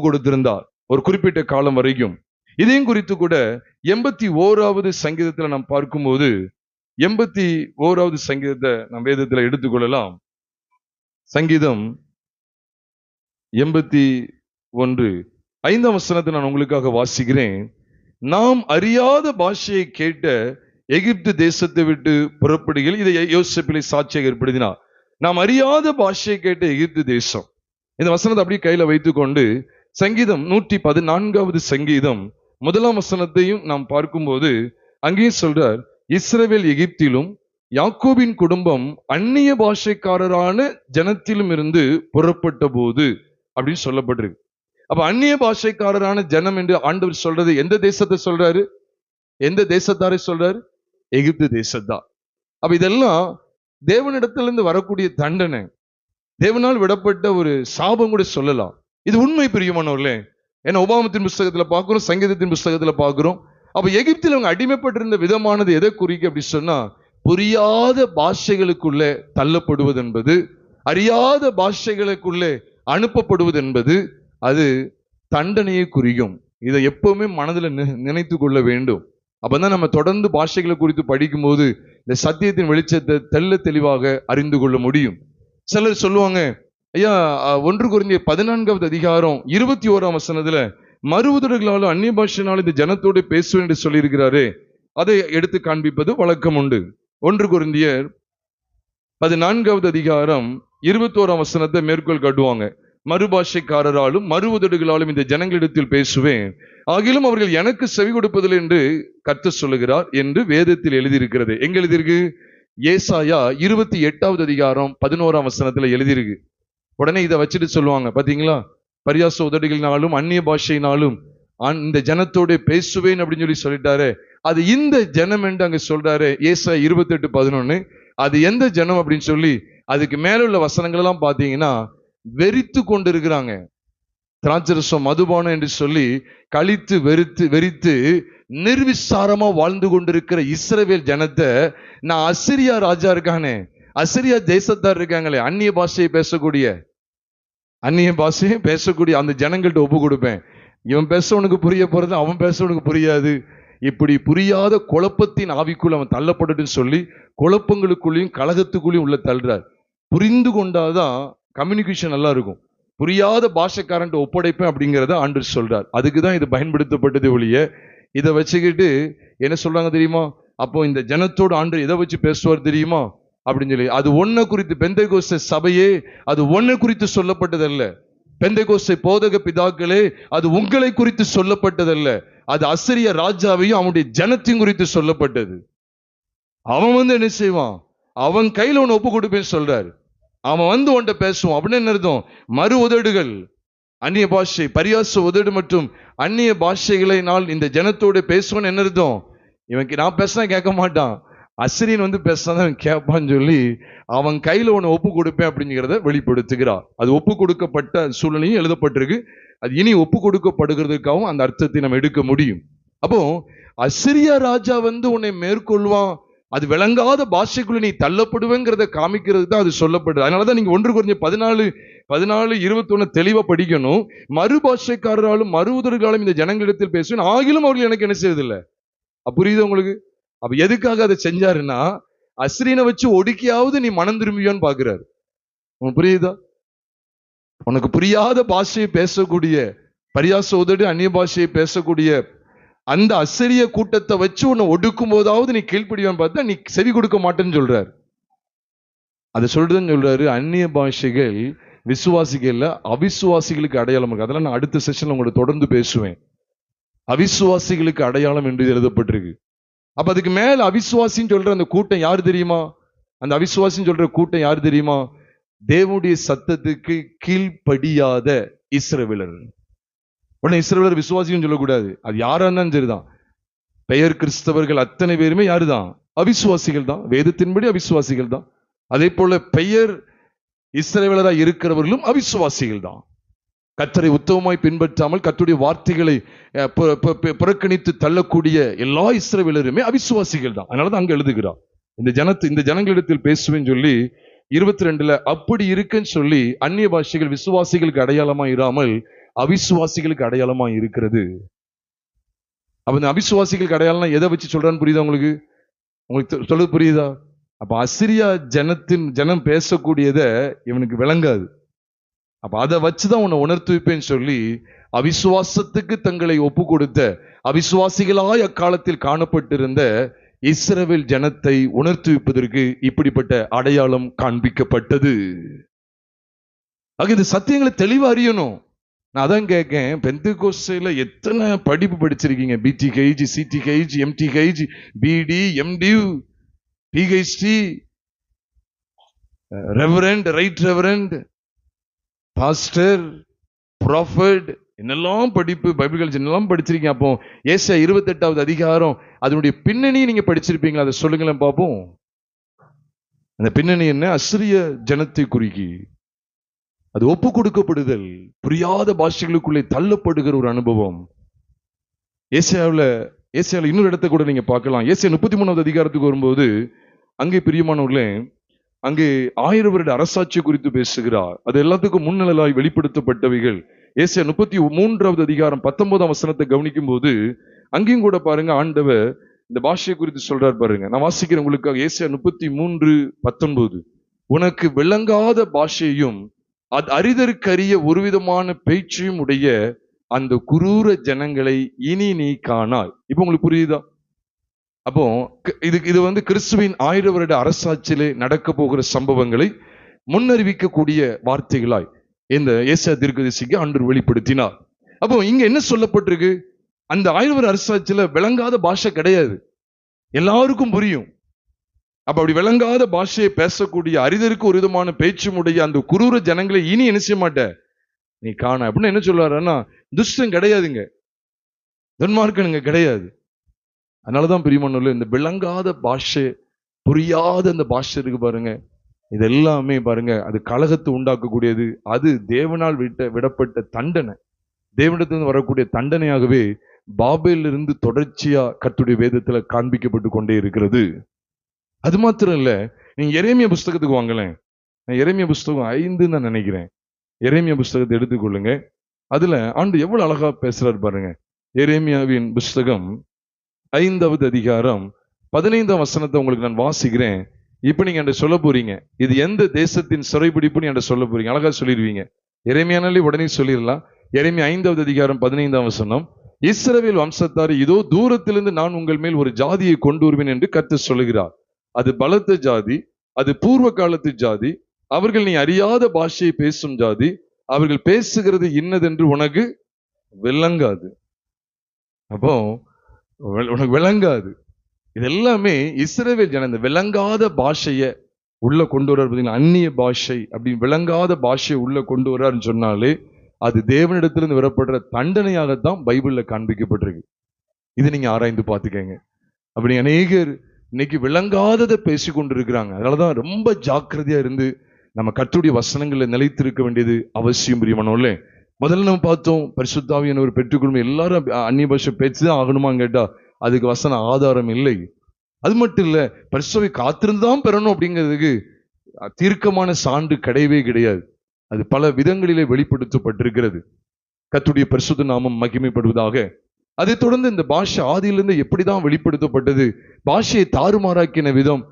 கொடுத்திருந்தார் ஒரு குறிப்பிட்ட காலம் வரைக்கும். இதையும் குறித்து கூட 81வது சங்கீதத்துல நாம் பார்க்கும்போது, 81வது சங்கீதத்தை நாம் வேதத்துல எடுத்துக்கொள்ளலாம். சங்கீதம் 81 5ஆம் வசனத்தை நான் உங்களுக்காக வாசிக்கிறேன். நாம் அறியாத பாஷையை கேட்ட எகிப்து தேசத்தை விட்டு புறப்படுகையில், இதை யோசேப்பிலே சாட்சியாக ஏற்படுத்தினார். நாம் அறியாத பாஷையை கேட்ட எகிப்து தேசம். இந்த வசனத்தை அப்படியே கையில வைத்துக்கொண்டு சங்கீதம் 114வது சங்கீதம் 1ஆம் வசனத்தையும் நாம் பார்க்கும்போது அங்கேயும் சொல்றார், இஸ்ரவேல் எகிப்திலும் யாக்கோபின் குடும்பம் அந்நிய பாஷைக்காரரான ஜனத்திலும் இருந்து புறப்பட்ட போது அப்படின்னு சொல்லப்பட்டிருக்கு. அப்ப அந்நிய பாஷைக்காரரான ஜனம் என்று ஆண்டவர் சொல்றது எந்த தேசத்தை சொல்றாரு? எந்த தேசத்தாரை சொல்றாரு? எகிப்து தேசத்தா. அப்ப இதெல்லாம் தேவனிடத்திலிருந்து வரக்கூடிய தண்டனை, தேவனால் விடப்பட்ட ஒரு சாபம் கூட சொல்லலாம். இது உண்மை பிரியமானவர்களே. ஏன்னா உபாகமத்தின் புஸ்தகத்துல பார்க்கிறோம், சங்கீதத்தின் புஸ்தகத்துல பார்க்கிறோம். அப்ப எகிப்தில் அவங்க அடிமைப்பட்டிருந்த விதமானது எதை குறிக்க அப்படி சொன்னா, புரியாத பாஷைகளுக்குள்ளே தள்ளப்படுவது என்பது, அறியாத பாஷைகளுக்குள்ளே அனுப்பப்படுவது என்பது அது தண்டனையை குறிக்கும். இதை எப்பவுமே மனதில் நினைத்து கொள்ள வேண்டும். அப்பதான் நம்ம தொடர்ந்து பாஷைகளை குறித்து படிக்கும் போது இந்த சத்தியத்தின் வெளிச்சத்தை தெள்ள தெளிவாக அறிந்து கொள்ள முடியும். சிலர் சொல்லுவாங்க, ஐயா 1 கொரிந்தியர் 14வது அதிகாரம் 21ஆம் வசனத்துல மறுவுதடுகளாலும் அந்நிய பாஷையினாலும் இந்த ஜனத்தோடு பேசுவேன் என்று சொல்லி இருக்கிறாரே, அதை எடுத்து காண்பிப்பது வழக்கம் உண்டு. 1 கொரிந்தியர் 14வது அதிகாரம் 21ஆம் வசனத்தை மேற்கோள் காட்டுவாங்க. மறுபாஷைக்காரராலும் மறுவுதடுகளாலும் இந்த ஜனங்களிடத்தில் பேசுவேன், ஆகிலும் அவர்கள் எனக்கு செவி கொடுப்பதில்லை என்று கர்த்தர் சொல்லுகிறார் என்று வேதத்தில் எழுதியிருக்கிறது. எங்க எழுதியிருக்கு? ஏசாயா 28வது அதிகாரம் 11ஆம் வசனத்துல எழுதியிருக்கு. உடனே இதை வச்சுட்டு சொல்லுவாங்க, பாத்தீங்களா, பரியாச உதடுகளினாலும் அந்நிய பாஷையினாலும் இந்த ஜனத்தோட பேசுவேன் அப்படின்னு சொல்லிட்டாரு. அது இந்த ஜனம் என்று அங்க சொல்றாரு. ஏசாயா 28:11. அது எந்த ஜனம் அப்படின்னு சொல்லி அதுக்கு மேல உள்ள வசனங்கள் எல்லாம் பாத்தீங்கன்னா, வெறித்து கொண்டு இருக்கிறாங்க. திராட்சரசம் மதுபானம் என்று சொல்லி கழித்து வெறித்து நிர்விசாரமா வாழ்ந்து கொண்டிருக்கிற இஸ்ரவேல் ஜனத்தை நான் அசிரியா ராஜா இருக்கானே, அசிரியா தேசத்தார் இருக்காங்களே, அந்நிய பாஷையை பேசக்கூடிய அந்த ஜனங்கள்ட்ட ஒப்பு கொடுப்பேன். இவன் பேச உனக்கு புரிய போறது, அவன் பேச உனக்கு புரியாது. இப்படி புரியாத குழப்பத்தின் ஆவிக்குள் அவன் தள்ளப்பட்டு சொல்லி குழப்பங்களுக்குள்ளேயும் கலகத்துக்குள்ளேயும் உள்ள தள்ளுறார். புரிந்து கொண்டாதான் கம்யூனிகேஷன் நல்லா இருக்கும். புரியாத பாஷைக்காரன்ட்டு ஒப்படைப்பேன் அப்படிங்கிறத ஆண்டவர் சொல்றார். அதுக்குதான் இது பயன்படுத்தப்பட்டது ஒழிய, இதை வச்சுக்கிட்டு என்ன சொல்றாங்க தெரியுமா? அப்போ இந்த ஜனத்தோடு ஆண்டவர் எதை வச்சு பேசுவார் தெரியுமா அப்படின்னு சொல்லி, அது ஒன்ன குறித்து, பெந்தைகோஸ்தே சபையே அது ஒன்ன குறித்து சொல்லப்பட்டதல்ல. பெந்தைகோஸ்தே போதக பிதாக்களே அது உங்களை குறித்து சொல்லப்பட்டதல்ல. அது அசிரிய ராஜாவையும் அவனுடைய ஜனத்தையும் குறித்து சொல்லப்பட்டது. அவன் என்ன செய்வான்? அவன் கையில ஒன்னு ஒப்பு கொடுப்பேன்னு சொல்றாரு. அவன் உன்கிட்ட பேசுவான் அப்படின்னு என்ன அர்த்தம்? மறு உதடுகள், அந்நிய பாஷை, பரியாச உதடு மற்றும் அந்நிய பாஷைகளினால் இந்த ஜனத்தோடு பேசுவான்னு என்ன அர்த்தம்? இவன் நான் பேசினா கேட்க மாட்டான், அசிரியன் பேசாதான் கேட்பான்னு சொல்லி அவன் கையில ஒன்னு ஒப்பு கொடுப்பேன் அப்படிங்கிறத வெளிப்படுத்துகிறார். அது ஒப்பு கொடுக்கப்பட்ட சூழ்நிலையும் எழுதப்பட்டிருக்கு. அது இனி ஒப்பு கொடுக்கப்படுகிறதுக்காகவும் அந்த அர்த்தத்தை நம்ம எடுக்க முடியும். அப்போ அசிரியா ராஜா உன்னை மேற்கொள்வான், அது விளங்காத பாஷைக்குள்ள நீ தள்ளப்படுவேங்கிறத காமிக்கிறது தான் அது சொல்லப்படுது. அதனாலதான் நீங்க 1 Corinthians 14:21 தெளிவா படிக்கணும். மறு பாஷைக்காரராலும் மறு உதடுகளாலும் இந்த ஜனங்களிடத்தில் பேசுவேன், ஆகிலும் அவர்கள் எனக்கு என்ன செய்வதில்லை. புரியுது உங்களுக்கு? அப்ப எதுக்காக அதை செஞ்சாருன்னா, அஸ்ரீனை வச்சு ஒடுக்கியாவது நீ மனம் திரும்பியோன்னு பாக்குறாரு. உனக்கு புரியுதா? உனக்கு புரியாத பாஷையை பேசக்கூடிய, பரியாச உதடு அந்நிய பாஷையை பேசக்கூடிய அந்த அசிரிய கூட்டத்தை வச்சு உன்னை ஒடுக்கும் போதாவது நீ கீழ்ப்படிவான்னு பார்த்தா நீ செவி கொடுக்க மாட்டேன்னு சொல்றாரு. அதை சொல்றதுன்னு சொல்றாரு. அந்நிய பாஷைகள் விசுவாசிகள்ல அவிசுவாசிகளுக்கு அடையாளம் இருக்கு. அதெல்லாம் நான் அடுத்த செஷன்ல உங்களை தொடர்ந்து பேசுவேன். அவிசுவாசிகளுக்கு அடையாளம் என்று எழுதப்பட்டிருக்கு. அப்ப அதுக்கு மேல அவிசுவாசின்னு சொல்ற அந்த கூட்டம் யாரு தெரியுமா? அந்த அவிசுவாசின்னு சொல்ற கூட்டம் யாரு தெரியுமா? தேவனுடைய சத்தத்துக்கு கீழ்ப்படியாத இஸ்ரவேலர். உடனே இஸ்ரவேலர் விசுவாசின்னு சொல்லக்கூடாது. அது யாரா இருந்தாலும் சரிதான். பெயர் கிறிஸ்தவர்கள் அத்தனை பேருமே யாருதான்? அவிசுவாசிகள் தான். வேதத்தின்படி அவிசுவாசிகள் தான். அதே போல பெயர் இஸ்ரவேலரா இருக்கிறவர்களும் அவிசுவாசிகள் தான். கர்த்தரை உத்தமமாய் பின்பற்றாமல் கர்த்தருடைய வார்த்தைகளை புறக்கணித்து தள்ளக்கூடிய எல்லா இஸ்ரவேலருமே அவிசுவாசிகள் தான். அதனாலதான் அங்க எழுதுகிறார், இந்த ஜனங்களிடத்தில் பேசுவேன்னு சொல்லி 22 அப்படி இருக்குன்னு சொல்லி அந்நிய பாஷைகள் விசுவாசிகளுக்கு அடையாளமா இராமல் அவிசுவாசிகளுக்கு அடையாளமா இருக்கிறது. அப்ப இந்த அவிசுவாசிகளுக்கு அடையாளம் எதை வச்சு சொல்றான்னு புரியுதா உங்களுக்கு? உங்களுக்கு சொல்றது புரியுதா? அப்ப அசிரியா ஜனம் பேசக்கூடியத இவனுக்கு விளங்காது. அப்ப அதை வச்சுதான் உன்னை உணர்த்துவிப்பேன்னு சொல்லி அவிசுவாசத்துக்கு தங்களை ஒப்பு கொடுத்த அவிசுவாசிகளாய் அக்காலத்தில் காணப்பட்டிருந்த இஸ்ரவேல் ஜனத்தை உணர்த்துவிப்பதற்கு இப்படிப்பட்ட அடையாளம் காண்பிக்கப்பட்டது. ஆக இந்த சத்தியங்களை தெளிவா அறியணும். நான் அதான் கேட்கேன், பெந்தெகோஸ்தேல எத்தனை படிப்பு படிச்சிருக்கீங்க? பிடிஹெச், சிடிஹெச், MTh, BD, MD, PhD, reverend, right reverend, pastor, prophet, என்னெல்லாம் படிப்பு, பைபிள் காலேஜ் என்னெல்லாம் படிச்சிருக்கீங்க. அப்போ ஏசாயா 28வது அதிகாரம் அதனுடைய பின்னணி நீங்க படிச்சிருப்பீங்களா? அதை சொல்லுங்களேன் பார்ப்போம். அந்த பின்னணி என்ன? அசிரிய ஜனத்தை குறிக்கி அது ஒப்பு கொடுக்கப்படுதல், புரியாத பாஷைகளுக்குள்ளே தள்ளப்படுகிற ஒரு அனுபவம். ஏசாயாவில் இன்னொரு இடத்தை கூட நீங்க பார்க்கலாம். ஏசாயா 33வது அதிகாரத்துக்கு வரும்போது அங்கே பிரியமானவர்களே, அங்கே 1000 வருட அரசாட்சி குறித்து பேசுகிறார். அது எல்லாத்துக்கும் முன்னிழலாய் வெளிப்படுத்தப்பட்டவைகள். ஏசாயா 33வது அதிகாரம் 19ஆம் வசனத்தை கவனிக்கும் போது அங்கேயும் கூட பாருங்க, ஆண்டவர் இந்த பாஷையை குறித்து சொல்றார் பாருங்க. நான் வாசிக்கிறேன் உங்களுக்காக. ஏசாயா 33:19. உனக்கு விளங்காத பாஷையும் அது அறிதற்கரிய ஒரு விதமான பேச்சையும் உடைய அந்த குரூர ஜனங்களை இனி நீ காணாய். இப்ப உங்களுக்கு புரியுதா? அப்போ இது கிறிஸ்துவின் 1000 வருட அரசாட்சியிலே நடக்க போகிற சம்பவங்களை முன்னறிவிக்கக்கூடிய வார்த்தைகளாய் இந்த ஏசாயா தீர்க்கதரிசிக்கு ஆண்டவர் வெளிப்படுத்தினார். அப்போ இங்க என்ன சொல்லப்பட்டிருக்கு? அந்த 1000 வருட அரசாட்சியில விளங்காத பாஷை கிடையாது, எல்லாருக்கும் புரியும். அப்ப அப்படி விளங்காத பாஷையை பேசக்கூடிய அரிதருக்கு ஒரு விதமான பேச்சுமுடைய அந்த குரூர ஜனங்களை இனி என்ன செய்ய மாட்ட நீ காண அப்படின்னு என்ன சொல்லுவாருன்னா, துஷ்டன் கிடையாதுங்க, துன்மார்க்கனுங்க கிடையாது. அதனாலதான் பிரியமானவர்களே, இந்த விளங்காத பாஷை, புரியாத அந்த பாஷை இருக்கு பாருங்க, இது எல்லாமே பாருங்க அது கலகத்தை உண்டாக்கக்கூடியது. அது தேவனால் விடப்பட்ட தண்டனை, தேவனிடத்திலிருந்து வரக்கூடிய தண்டனையாகவே பாபேலிருந்து தொடர்ச்சியா கர்த்தருடைய வேதத்துல காண்பிக்கப்பட்டு கொண்டே இருக்கிறது. அது மாத்திரம் இல்ல, நீங்க எரேமியா புஸ்தகத்துக்கு வாங்கலேன். நான் எரேமியா புஸ்தகம் 5 நான் நினைக்கிறேன். எரேமியா புஸ்தகத்தை எடுத்துக்கொள்ளுங்க. அதுல ஆண்டு எவ்வளவு அழகா பேசுறாரு பாருங்க. எரேமியாவின் புஸ்தகம் 5வது அதிகாரம் 15ஆம் வசனத்தை உங்களுக்கு நான் வாசிக்கிறேன். இப்ப நீங்க என்கிட்ட சொல்ல போறீங்க, இது எந்த தேசத்தின் சிறைபிடிப்புன்னு என்கிட்ட சொல்ல போறீங்க. அழகா சொல்லிடுவீங்க. எரேமியானாலே உடனே சொல்லிடலாம். எரேமியா 5வது அதிகாரம் 15ஆம் வசனம், இஸ்ரவேல் வம்சத்தார், இதோ தூரத்திலிருந்து நான் உங்கள் மேல் ஒரு ஜாதியை கொண்டு வருவேன் என்று கர்த்தர் சொல்லுகிறார். அது பலத்த ஜாதி, அது பூர்வ காலத்து ஜாதி, அவர்கள் நீ அறியாத பாஷையை பேசும் ஜாதி, அவர்கள் பேசுகிறது இன்னதென்று உனக்கு விளங்காது. அப்போ உனக்கு விளங்காது. இதெல்லாமே இஸ்ரவேல் ஜனம் இந்த விளங்காத பாஷைய உள்ள கொண்டு வர்றது, அந்நிய பாஷை அப்படின்னு விளங்காத பாஷையை உள்ள கொண்டு வர்றாருன்னு சொன்னாலே அது தேவனிடத்திலிருந்து வரப்படுற தண்டனையாகத்தான் பைபிள்ல காண்பிக்கப்பட்டிருக்கு. இது நீங்க ஆராய்ந்து பார்த்துக்கங்க. அப்படி அநேகர் இன்னைக்கு விளங்காததை பேசி கொண்டு இருக்கிறாங்க. அதனாலதான் ரொம்ப ஜாக்கிரதையா இருந்து நம்ம கர்த்தருடைய வசனங்களை நிலைத்திருக்க வேண்டியது அவசியம். பிரியமானவர்களே, முதல்ல நம்ம பார்த்தோம், பரிசுத்த ஆவியானவர் பெற்றுக்கொள்ளும் எல்லாரும் அந்நிய பாஷை பேச்சுதான் ஆகணுமான்னு கேட்டா அதுக்கு வசன ஆதாரம் இல்லை. அது மட்டும் இல்ல, பரிசுத்த காத்திருந்துதான் பெறணும் அப்படிங்கிறதுக்கு தீர்க்கமான சான்று கிடையவே கிடையாது. அது பல விதங்களிலே வெளிப்படுத்தப்பட்டிருக்கிறது. கர்த்தருடைய பரிசுத்த நாமம் மகிமைப்படுவதாக. அதை தொடர்ந்து இந்த பாஷை ஆதியிலிருந்து எப்படிதான் வெளிப்படுத்தப்பட்டது, பாஷையை தாறுமாறாக்கின விதம்,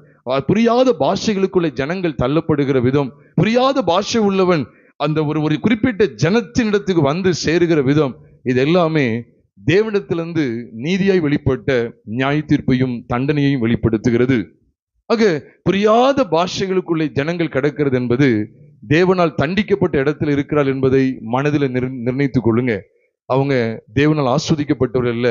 புரியாத பாஷைகளுக்குள்ள ஜனங்கள் தள்ளப்படுகிற விதம், புரியாத பாஷை உள்ளவன் அந்த ஒரு குறிப்பிட்ட ஜனத்தினிடத்துக்கு வந்து சேருகிற விதம், இது எல்லாமே தேவனிடத்திலிருந்து நீதியாய் வெளிப்பட்ட நியாய தீர்ப்பையும் தண்டனையையும் வெளிப்படுத்துகிறது. ஆக புரியாத பாஷைகளுக்குள்ளே ஜனங்கள் கிடக்கிறது என்பது தேவனால் தண்டிக்கப்பட்ட இடத்துல இருக்கிறார் என்பதை மனதில் நிர்ணயித்துக் கொள்ளுங்க. அவங்க தேவனால் ஆஸ்வதிக்கப்பட்டவர்கள் அல்ல,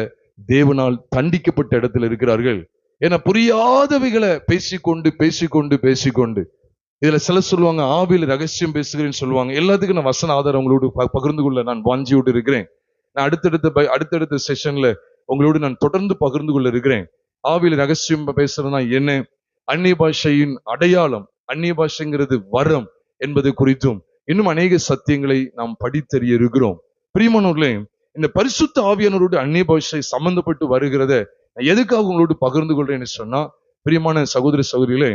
தேவனால் தண்டிக்கப்பட்ட இடத்துல இருக்கிறார்கள். ஏன்னா புரியாதவைகளை பேசிக்கொண்டு பேசிக்கொண்டு பேசிக்கொண்டு, இதுல சில சொல்லுவாங்க ஆவியில் ரகசியம் பேசுகிறேன்னு சொல்லுவாங்க. எல்லாத்துக்கும் நான் வசன ஆதாரம் உங்களோடு பகிர்ந்து கொள்ள நான் வாஞ்சியோடு இருக்கிறேன். நான் அடுத்தடுத்த செஷன்ல உங்களோடு நான் தொடர்ந்து பகிர்ந்து கொள்ள இருக்கிறேன். ஆவியில் ரகசியம் பேசுறதுனா என்ன, அந்நிய பாஷையின் அடையாளம், அந்நிய பாஷைங்கிறது வரம் என்பது குறித்தும் இன்னும் அநேக சத்தியங்களை நாம் படித்தறிய இருக்கிறோம். பிரியமானவர்களே, இந்த பரிசுத்த ஆவியானவரோடு அந்நிய பாஷை சம்பந்தப்பட்டு வருகிறத எதுக்காக உங்களோடு பகிர்ந்து கொள்றேன்னு சொன்னா, பிரியமான சகோதர சகோதரிகளே,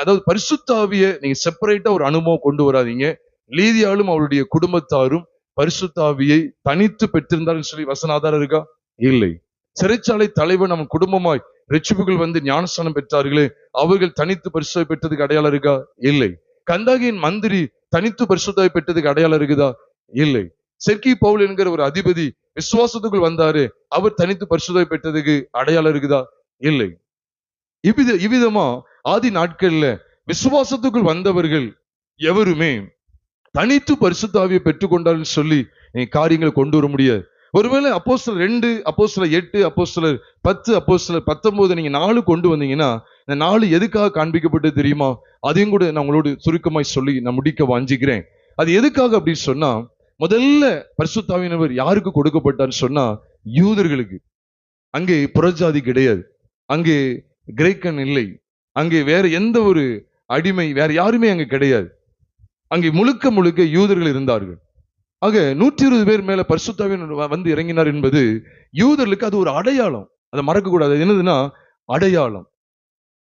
அதாவது பரிசுத்த ஆவியை நீங்க செப்பரேட்டா ஒரு அனுபவம் கொண்டு வராதீங்க. லீதியாலும் அவருடைய குடும்பத்தாரும் பரிசுத்த ஆவியை தனித்து பெற்றிருந்தார்கள் சொல்லி வசன ஆதாரம் இருக்கா? இல்லை. சிறைச்சாலை தலைவர் நம்ம குடும்பமாய் ரட்சிப்புகள் வந்து ஞானஸ்தானம் பெற்றார்களே, அவர்கள் தனித்து பரிசுத்தாவி பெற்றதுக்கு அடையாளம் இருக்கா? இல்லை. கந்தாகியின் மந்திரி தனித்து பரிசுத்தாவி பெற்றதுக்கு அடையாளம் இருக்குதா? இல்லை. செர்கி பவுல் என்கிற ஒரு அதிபதி விசுவாசத்துக்குள் வந்தாரு, அவர் தனித்து பரிசுத்தாவி பெற்றதுக்கு அடையாளம் இருக்குதா? இல்லை. இவ்விதமா ஆதி நாட்கள்ல விசுவாசத்துக்குள் வந்தவர்கள் எவருமே தனித்து பரிசுத்த ஆவியை பெற்றுக்கொண்டார்னு சொல்லி காரியங்களை கொண்டு வர முடியாது. ஒருவேளை அப்போஸ்தலர் 2, அப்போஸ்தலர் 8, அப்போஸ்தலர் 10, அப்போஸ்தலர் 19 நீங்க 4 கொண்டு வந்தீங்கன்னா, இந்த 4 எதுக்காக காண்பிக்கப்பட்டது தெரியுமா? அதையும் கூட நான் உங்களோடு சுருக்கமாய் சொல்லி நான் முடிக்க வாஞ்சிக்கிறேன். அது எதுக்காக அப்படின்னு சொன்னா, முதல்ல பரிசுத்த ஆவியானவர் யாருக்கு கொடுக்கப்பட்டார்னு சொன்னா, யூதர்களுக்கு. அங்கே புறஜாதி கிடையாது, அங்கே கிரேக்கன் இல்லை, அங்கே வேற எந்த ஒரு அடிமை வேற யாருமே அங்க கிடையாது. அங்கே முழுக்க முழுக்க யூதர்கள் இருந்தார்கள். ஆக 120 பேர் மேல பரிசுத்த ஆவியானவர் வந்து இறங்கினார் என்பது யூதர்களுக்கு அது ஒரு அடையாளம். அதை மறக்க கூடாது. என்னதுன்னா அடையாளம்.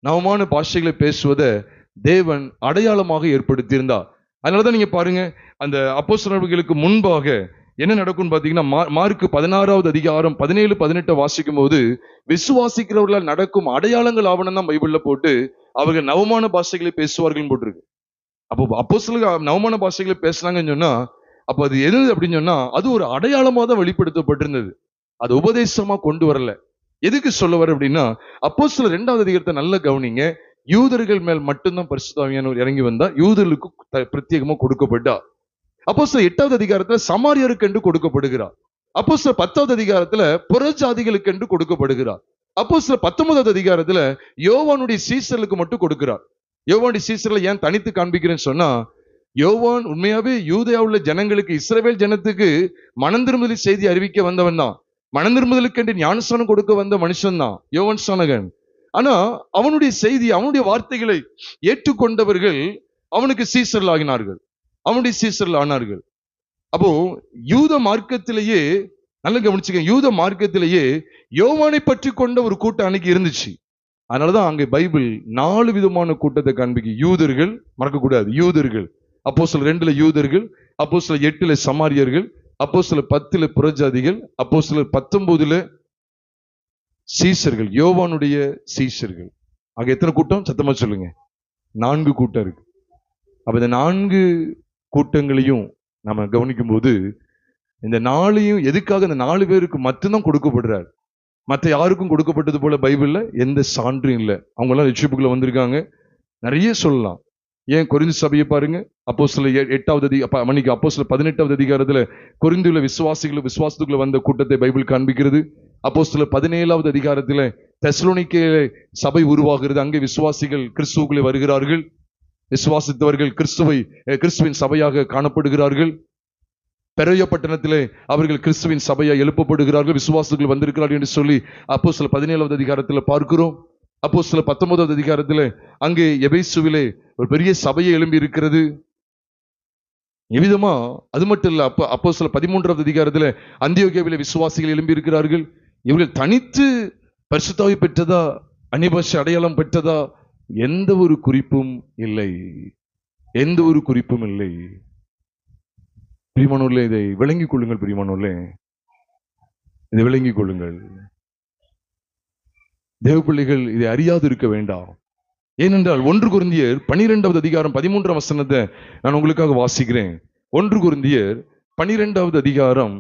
நவமான பாஷைகளை பேசுவதை தேவன் அடையாளமாக ஏற்படுத்தியிருந்தார். அதனாலதான் நீங்க பாருங்க, அந்த அப்போஸ்தலர்களுக்கு முன்பாக என்ன நடக்கும்னு பாத்தீங்கன்னா, மார்க் 16வது அதிகாரம் 17, 18 வாசிக்கும் போது விசுவாசிக்கிறவர்களால் நடக்கும் அடையாளங்கள் ஆவணம் தான் பைபிள்ல போட்டு அவர்கள் நவமான பாஷைகளை பேசுவார்கள் போட்டிருக்கு. அப்போ அப்போஸ்தலர்கள் நவமான பாஷைகளை பேசுனாங்கன்னு சொன்னா, அப்ப அது எது அப்படின்னு சொன்னா, அது ஒரு அடையாளமா தான் வெளிப்படுத்தப்பட்டிருந்தது. அது உபதேசமா கொண்டு வரல. எதுக்கு சொல்ல வர அப்படின்னா, அப்போஸ்தலர் 2வது அதிகாரத்தை நல்ல கவனிங்க. யூதர்கள் மேல் மட்டும்தான் பரிசுத்த ஆவியானவர் இறங்கி வந்தா, யூதர்களுக்கு பிரத்யேகமா கொடுக்கப்பட்டா. அப்போஸ்தலர் 8வது அதிகாரத்துல சமாரியருக்கு என்று கொடுக்கப்படுகிறார். அப்போஸ்தலர் 10வது அதிகாரத்துல புறஜாதிகளுக்கு என்று கொடுக்கப்படுகிறார். அப்போஸ்தலர் 19வது அதிகாரத்துல யோவானுடைய சீசர்களுக்கு மட்டும் கொடுக்கிறார். யோவானுடைய சீசர்களை ஏன் தனித்து காண்பிக்கிறேன்னு சொன்னா, யோவான் உண்மையாவே யூதேயா உள்ள ஜனங்களுக்கு, இஸ்ரவேல் ஜனத்துக்கு மனந்திரும்புதல் செய்தி அறிவிக்க வந்தவன் தான். மனந்திரும்புதலுக்கென்று ஞானஸ்நானம் கொடுக்க வந்த மனுஷன் தான் யோவான் ஸ்நானகன். ஆனா அவனுடைய செய்தி, அவனுடைய வார்த்தைகளை ஏற்றுக்கொண்டவர்கள் அவனுக்கு சீசர்கள் ஆகினார்கள், அவனுடைய சீசர்கள் ஆனார்கள். அப்போ யூத மார்க்கத்திலேயே, நல்ல கவனிச்சுக்க, யூத மார்க்கத்திலேயே யோவானை பற்றி கொண்ட ஒரு கூட்டம் அன்னைக்கு இருந்துச்சு. அதனாலதான் அங்க பைபிள் 4 விதமான கூட்டத்தை காண்பிக்கு. யூதர்கள், மறக்கக்கூடாது, யூதர்கள். அப்போஸ்தலர் 2ல யூதர்கள், அப்போஸ்தலர் 8ல சமாரியர்கள், அப்போஸ்தலர் 10ல புறஜாதிகள், அப்போஸ்தலர் 19ல சீசர்கள், யோவானுடைய சீசர்கள். அங்க எத்தனை கூட்டம்? சத்தமா சொல்லுங்க. 4 கூட்டம் இருக்கு. அப்ப இந்த 4 கூட்டங்களையும் நம்ம கவனிக்கும் போது, இந்த 4ஐயும் எதுக்காக இந்த 4 பேருக்கு மட்டும்தான் கொடுக்கப்படுறார், மற்ற யாருக்கும் கொடுக்கப்பட்டது போல பைபிள்ல எந்த சான்றும் இல்லை. அவங்க எல்லாம் ரட்சிப்புக்குள்ள வந்திருக்காங்க, நிறைய சொல்லலாம். ஏன் கொரிந்து சபையை பாருங்க, அப்போஸ்தலர் 18வது அதிகாரத்துல கொரிந்துள்ள விசுவாசிகள், விசுவாசத்துக்குள்ள வந்த கூட்டத்தை பைபிள் காண்பிக்கிறது. அப்போஸ்தலர் 17வது அதிகாரத்துல தெசலோனிக்கேயிலே சபை உருவாகிறது. அங்கே விசுவாசிகள் கிறிஸ்துவுக்குள்ளே வருகிறார்கள், விசுவாசித்தவர்கள் கிறிஸ்துவின் சபையாக காணப்படுகிறார்கள். பெரோயா பட்டணத்திலே அவர்கள் கிறிஸ்துவின் சபையாக எழுப்பப்படுகிறார்கள், விசுவாசத்துக்குள் வந்திருக்கிறார்கள் என்று சொல்லி அப்போஸ்தலர் 17வது அதிகாரத்துல பார்க்கிறோம். அப்போஸ்தலர் 19வது அதிகாரத்துல அங்கே எபேசுவிலே ஒரு பெரிய சபையை எழும்பி இருக்கிறது. எவ்விதமா அது மட்டும் இல்ல, அப்போஸ்தலர் 13வது அதிகாரத்துல அந்தியோகியாவிலே விசுவாசிகள் எழும்பி இருக்கிறார்கள். இவர்கள் தனித்து பரிசுத்த ஆவி பெற்றதா, அந்நிய அடையாளம் பெற்றதா, எந்த ஒரு குறிப்பும் இல்லை, எந்த ஒரு குறிப்பும் இல்லை. பிரியமானவர்களே, இதை விளங்கிக் கொள்ளுங்கள். பிரியமானவர்களே, இதை விளங்கிக் கொள்ளுங்கள். தேவ பிள்ளைகள் இதை அறியாது இருக்க வேண்டாம். ஏனென்றால் 1 கொரிந்தியர் 12வது அதிகாரம் 13ஆம் வசனத்தை நான் உங்களுக்காக வாசிக்கிறேன். 1 கொரிந்தியர் 12வது அதிகாரம்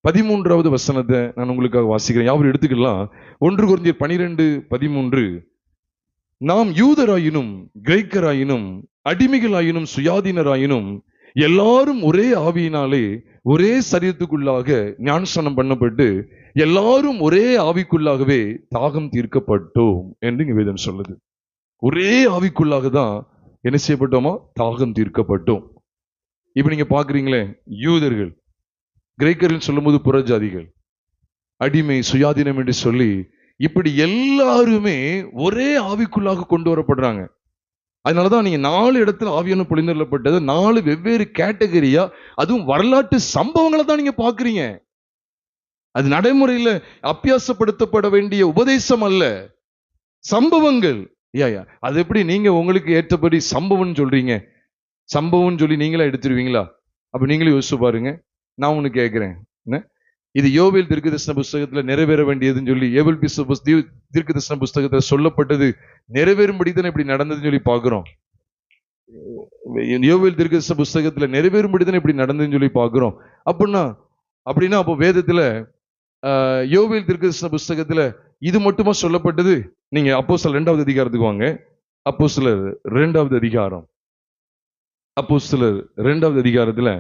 13வது வசனத்தை நான் உங்களுக்காக வாசிக்கிறேன். யாரும் எடுத்துக்கலாம். 1 கொரிந்தியர் 12:13. நாம் யூதராயினும் கிரேக்கராயினும் அடிமைகளாயினும் சுயாதீனராயினும் எல்லாரும் ஒரே ஆவியினாலே ஒரே சரீரத்துக்குள்ளாக ஞானஸ்நானம் பண்ணப்பட்டு எல்லாரும் ஒரே ஆவிக்குள்ளாகவே தாகம் தீர்க்கப்பட்டோம் என்று இங்க வேதம் சொல்லுது. ஒரே ஆவிக்குள்ளாக தான் என்ன செய்யப்பட்டோமா? தாகம் தீர்க்கப்பட்டோம். இப்ப நீங்க பாக்குறீங்களே, யூதர்கள், கிரேக்கர்கள் சொல்லும் போது புறஜாதிகள், அடிமை, சுயாதீனம் என்று சொல்லி இப்படி எல்லாருமே ஒரே ஆவிக்குள்ளாக கொண்டு வரப்படுறாங்க. அதனாலதான் நீங்க 4 இடத்துல ஆவியான பொழிந்தள்ளப்பட்டது, 4 வெவ்வேறு கேட்டகரியா, அதுவும் வரலாற்று சம்பவங்களை தான் நீங்க பாக்குறீங்க. அது நடைமுறையில அபியாசப்படுத்தப்பட வேண்டிய உபதேசம் அல்ல, சம்பவங்கள். அது எப்படி நீங்க உங்களுக்கு ஏற்றபடி சம்பவம் சொல்றீங்க? சம்பவம் சொல்லி நீங்களா எடுத்துருவீங்களா? அப்ப நீங்களே யோசிச்சு பாருங்க. நான் ஒண்ணு கேட்கிறேன், இது யோவேல் தீர்க்கதரிசன புஸ்தகத்துல நிறைவேற வேண்டியதுன்னு சொல்லி, யோவேல் தீர்க்கதரிசன புஸ்தகத்துல சொல்லப்பட்டது நிறைவேறும்படி தானே இப்படி நடந்ததுன்னு சொல்லி பாக்குறோம். யோவேல் தீர்க்கதரிசன புஸ்தகத்துல நிறைவேறும்படி தானே இப்படி நடந்ததுன்னு சொல்லி பாக்குறோம். அப்படின்னா அப்போ வேதத்துல யோவேல் தீர்க்கதரிசன புஸ்தகத்துல இது மட்டுமா சொல்லப்பட்டது? நீங்க அப்போஸ்தலர் 2வது அதிகாரத்துக்கு வாங்க. அப்போஸ்தலர் 2வது அதிகாரம், அப்போஸ்தலர் 2வது அதிகாரத்துல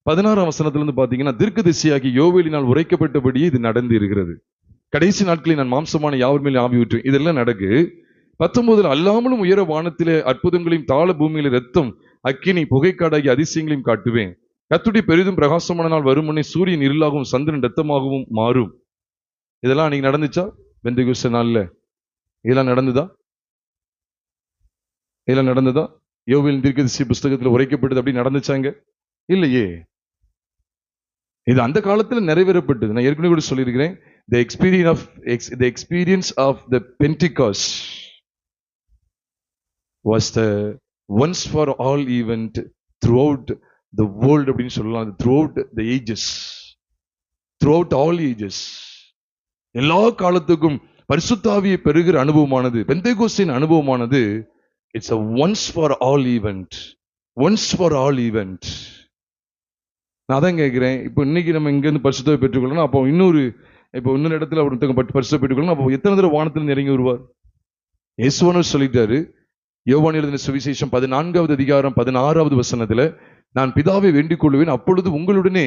16ஆம் வசனத்துல இருந்து பாத்தீங்கன்னா, தீர்க்கதரிசியாகி யோவேலினால் உரைக்கப்பட்டபடியே இது நடந்து இருக்கிறது. கடைசி நாட்களில் நான் மாம்சமான யாவர் மேல் ஆவி ஊற்றுவேன். இதெல்லாம் நடக்கு. 19 அல்லாமலும் உயர வானத்திலே அற்புதங்களையும் தாழ பூமியில ரத்தம், அக்கினி, புகைக்காடாகி அதிசயங்களையும் காட்டுவேன். கர்த்தருடைய பெரிதும் பிரகாசமான நாள் வரும் முன்னே சூரியன் இருளாகவும் சந்திரன் ரத்தமாகவும் மாறும். இதெல்லாம் அன்னைக்கு நடந்துச்சா? பெந்தெகோஸ்தே நாள்ல இதெல்லாம் நடந்ததா? இதெல்லாம் நடந்ததா? யோவேல் தீர்க்கதரிசி புஸ்தகத்துல உரைக்கப்பட்டது அப்படி நடந்துச்சாங்க? இல்லையே. இது அந்த காலத்துல நிறைவேறப்பட்டது. நான் ஏற்கனவே கூட சொல்லியிருக்கிறேன், the experience of the Pentecost was the once for all event throughout the world அப்படின்னு சொல்லலாம். throughout the ages, throughout all ages, எல்லா காலத்துக்கும் பரிசுத்த ஆவியை பெறுகிற அனுபவமானது, பெந்தெகோஸ்தின் அனுபவமானது, it's a once for all event, once for all event. நான் அதான் கேட்கிறேன், இப்போ இன்னைக்கு நம்ம இங்க இருந்து பரிசுத்தவை பெற்றுக்கொள்ளணும், அப்போ இன்னொரு இடத்துல ஒருத்தங்க பரிசுத்தவை பெற்றுக்கொள்ளணும், அப்போ எத்தனை தடவை வானத்துல இறங்கி வருவார்? இயேசுவானவர் சொல்லிட்டாரு. யோவான் எழுதின சுவிசேஷம் 14வது அதிகாரம் 16வது வசனத்துல, நான் பிதாவை வேண்டிக் கொள்வேன், அப்பொழுது உங்களுடனே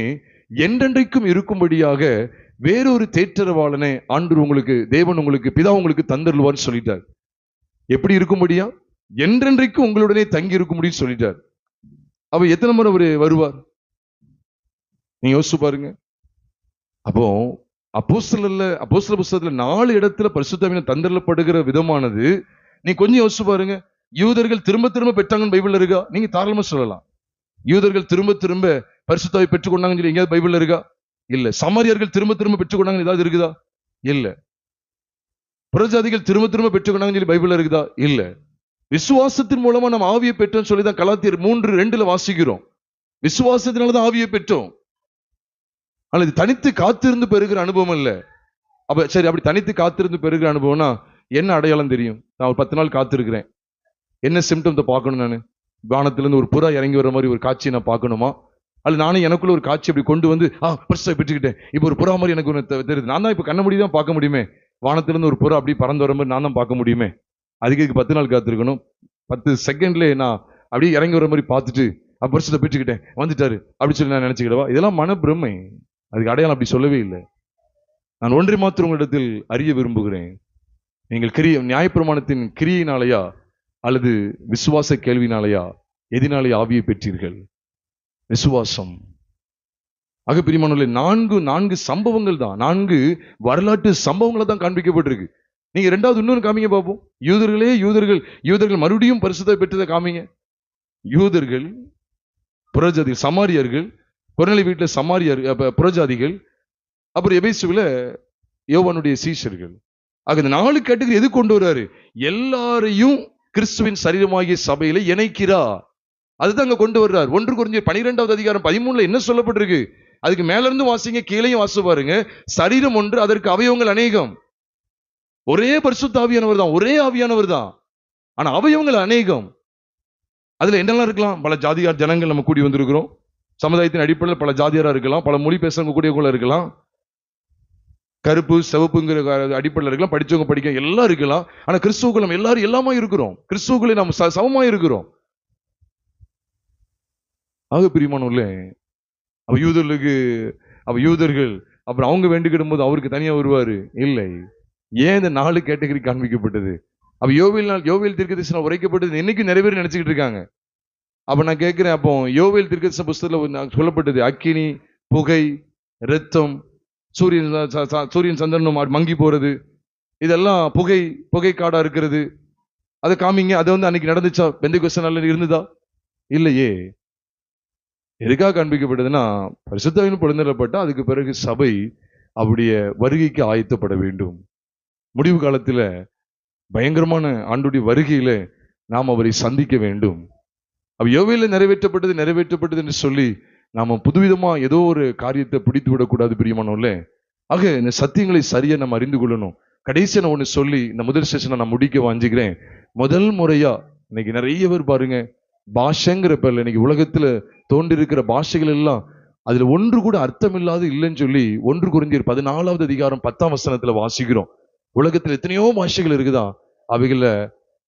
என்றென்றைக்கும் இருக்கும்படியாக வேறொரு தேற்றரவாளனை தேவன் உங்களுக்கு பிதா உங்களுக்கு தந்தருள்வார்னு சொல்லிட்டார். எப்படி இருக்கும்படியா? என்றென்றைக்கும் உங்களுடனே தங்கி இருக்கும்படின்னு சொல்லிட்டார். அவ எத்தனை முறை அவரு வருவார் நீங்க யோசிச்சு பாருங்க. அப்போ அப்போஸ்தலர் புஸ்தகத்துல 4 இடத்துல பரிசுத்த ஆவியானவர் தந்தரப்படுகிற விதமானது நீ கொஞ்சம் யோசிச்சு பாருங்க. யூதர்கள் திரும்ப திரும்ப பெற்றாங்கன்னு பைபிள்ல இருக்கா? நீங்க தாராளமா சொல்லலாம். யூதர்கள் திரும்ப திரும்ப பரிசுத்த ஆவியை பெற்றுக்கொண்டாங்கன்னு சொல்லி எங்கேயாவது பைபிள்ல இருக்கா? இல்ல. சமாரியர்கள் திரும்ப திரும்ப பெற்றுக்கொண்டாங்கன்னு ஏதாவது இருக்குதா? இல்ல. புறஜாதிகள் திரும்ப திரும்ப பெற்றுக்கொண்டாங்கன்னு சொல்லி பைபிள்ல இருக்குதா? இல்ல. விசுவாசத்தின் மூலமா நம்ம ஆவியை பெற்றோம்னு சொல்லிதான் கலாத்தியர் 3:2 வாசிக்கிறோம். விசுவாசத்தினாலதான் ஆவியை பெற்றோம். அல்லது தனித்து காத்திருந்து பெறுகிற அனுபவம் இல்ல. அப்ப சரி, அப்படி தனித்து காத்திருந்து பெறுகிற அனுபவம்னா என்ன அடையாளம் தெரியும்? நான் ஒரு 10 நாள் காத்திருக்கிறேன், என்ன சிம்டம்ஸை பார்க்கணும்? நான் வானத்திலிருந்து ஒரு புறா இறங்கி வர மாதிரி ஒரு காட்சியை நான் பார்க்கணுமா? அல்ல நானே எனக்குள்ள ஒரு காட்சி அப்படி கொண்டு வந்து பரிசை பெற்றுக்கிட்டேன், இப்போ ஒரு புறா மாதிரி எனக்கு ஒன்று தெரியுது, நான் தான் இப்போ கண்ண மூடி தான் பார்க்க முடியுமே. வானத்திலிருந்து ஒரு புறா அப்படி பறந்து வர மாதிரி நான் தான் பார்க்க முடியுமே. அதுக்கு 10 நாள் காத்திருக்கணும். 10 செகண்ட்ல நான் அப்படியே இறங்கி வர மாதிரி பார்த்துட்டு பரிசத்தை பெற்றுக்கிட்டேன், வந்துட்டாரு அப்படி சொல்லி நான் நினைச்சுக்கிடவா? இதெல்லாம் மனப்பிரமை. அதுக்கு அடையாளம் அப்படி சொல்லவே இல்லை. நான் ஒன்றை மாத்திரம் உங்களிடத்தில் அறிய விரும்புகிறேன். நீங்கள் நியாயப்பிரமாணத்தின் கிரியினாலையா அல்லது விசுவாச கேள்வினாலையா, எதினாலே ஆவியை பெற்றீர்கள்? விசுவாசம். ஆக பிரியமானவர்களே, 4 சம்பவங்கள் தான், 4 வரலாற்று சம்பவங்களை தான் காண்பிக்கப்பட்டிருக்கு. நீங்க ரெண்டாவது இன்னொன்று காமிங்க பார்ப்போம். யூதர்கள் மறுபடியும் பரிசுத்தத்தை பெற்றதை காமிங்க. யூதர்கள், புறஜாதிகள், சமாரியர்கள், கொர்நேலி வீட்டுல சமாரியர் புறஜாதிகள், அப்புறம் எபேசுவில யோவானுடைய சீஷர்கள். ஆக இந்த 4 கேட்டகரி எது கொண்டு வர்றாரு? எல்லாரையும் கிறிஸ்துவின் சரீரமாகிய சபையில இணைக்கிறா. அதுதான் அங்க கொண்டு வர்றார். 1 கொரிந்தியர் 12வது அதிகாரம் 13 என்ன சொல்லப்பட்டிருக்கு? அதுக்கு மேல இருந்து வாசிங்க, கீழையும் வாசி பாருங்க. சரீரம் ஒன்று, அதற்கு அவயவங்கள் அநேகம். ஒரே பரிசுத்த ஆவியானவர் தான், ஒரே ஆவியானவர் தான், ஆனா அவயவங்கள் அநேகம். அதுல என்னெல்லாம் இருக்கலாம்? பல ஜாதியார் ஜனங்கள் நம்ம கூடி வந்திருக்கிறோம். சமுதாயத்தின் அடிப்படையில் பல ஜாதியாரா இருக்கலாம், பல மொழி பேசுறவங்க கூடியவங்களா இருக்கலாம், கருப்பு சிவப்புங்கிற அடிப்படையில் இருக்கலாம், படிச்சவங்க படிக்க எல்லாம் இருக்கலாம். ஆனா கிறிஸ்துவுக்குள்ள நம்ம எல்லாரும் எல்லாமா இருக்கிறோம். கிறிஸ்துவுக்குள்ளே நம்ம சமமா இருக்கிறோம். ஆக பிரியமானவர்களே, யூதர்கள் அப்புறம் அவங்க வேண்டிக்கிடும் போது அவருக்கு தனியா வருவாரு? இல்லை. ஏன் இந்த 4 கேட்டகரி காண்பிக்கப்பட்டது? அப்ப யோவேல் தீர்க்கதரிசனம் உரைக்கப்பட்டது என்னைக்கு நிறைவேறி நினைச்சுக்கிட்டு இருக்காங்க. அப்ப நான் கேட்கிறேன், அப்போ யோவேல் தீர்க்கதரிசன புஸ்தகத்துல சொல்லப்பட்டது அக்கினி, புகை, இரத்தம், சூரியன் சந்திரனும் மங்கி போறது, இதெல்லாம் புகை காடா இருக்கிறது, அதை காமிங்க. அது அன்னைக்கு நடந்துச்சா? பெந்தெகோஸ்தே நாள்ல இருந்ததா? இல்லையே. எதுக்காக காண்பிக்கப்பட்டதுன்னா, பரிசுத்த ஆவியானவர் பொழிந்தருளப்பட்டா அதுக்கு பிறகு சபை அவருடைய வருகைக்கு ஆயத்தப்பட வேண்டும். முடிவு காலத்துல பயங்கரமான ஆண்டுடைய வருகையில நாம் அவரை சந்திக்க வேண்டும். யோவேல நிறைவேற்றப்பட்டது என்று சொல்லி நாம புதுவிதமா ஏதோ ஒரு காரியத்தை பிடித்து விடக்கூடாது பிரியமானவர்களே. ஆக இந்த சத்தியங்களை சரியா நம்ம அறிந்து கொள்ளணும். கடைசியா நான் ஒண்ணு சொல்லி இந்த முதல் செஷனை நான் முடிக்க வாஞ்சிக்கிறேன். முதல் முறையா இன்னைக்கு நிறைய பேர் பாருங்க, பாஷைங்கிற பேர்ல இன்னைக்கு உலகத்துல தோன்றிருக்கிற பாஷைகள் எல்லாம் அதுல ஒன்று கூட அர்த்தம் இல்லாது இல்லைன்னு சொல்லி 1 கொரிந்தியர் 14வது அதிகாரம் 10ஆம் வசனத்துல வாசிக்கிறோம். உலகத்துல எத்தனையோ பாஷைகள் இருக்குதா, அவைகள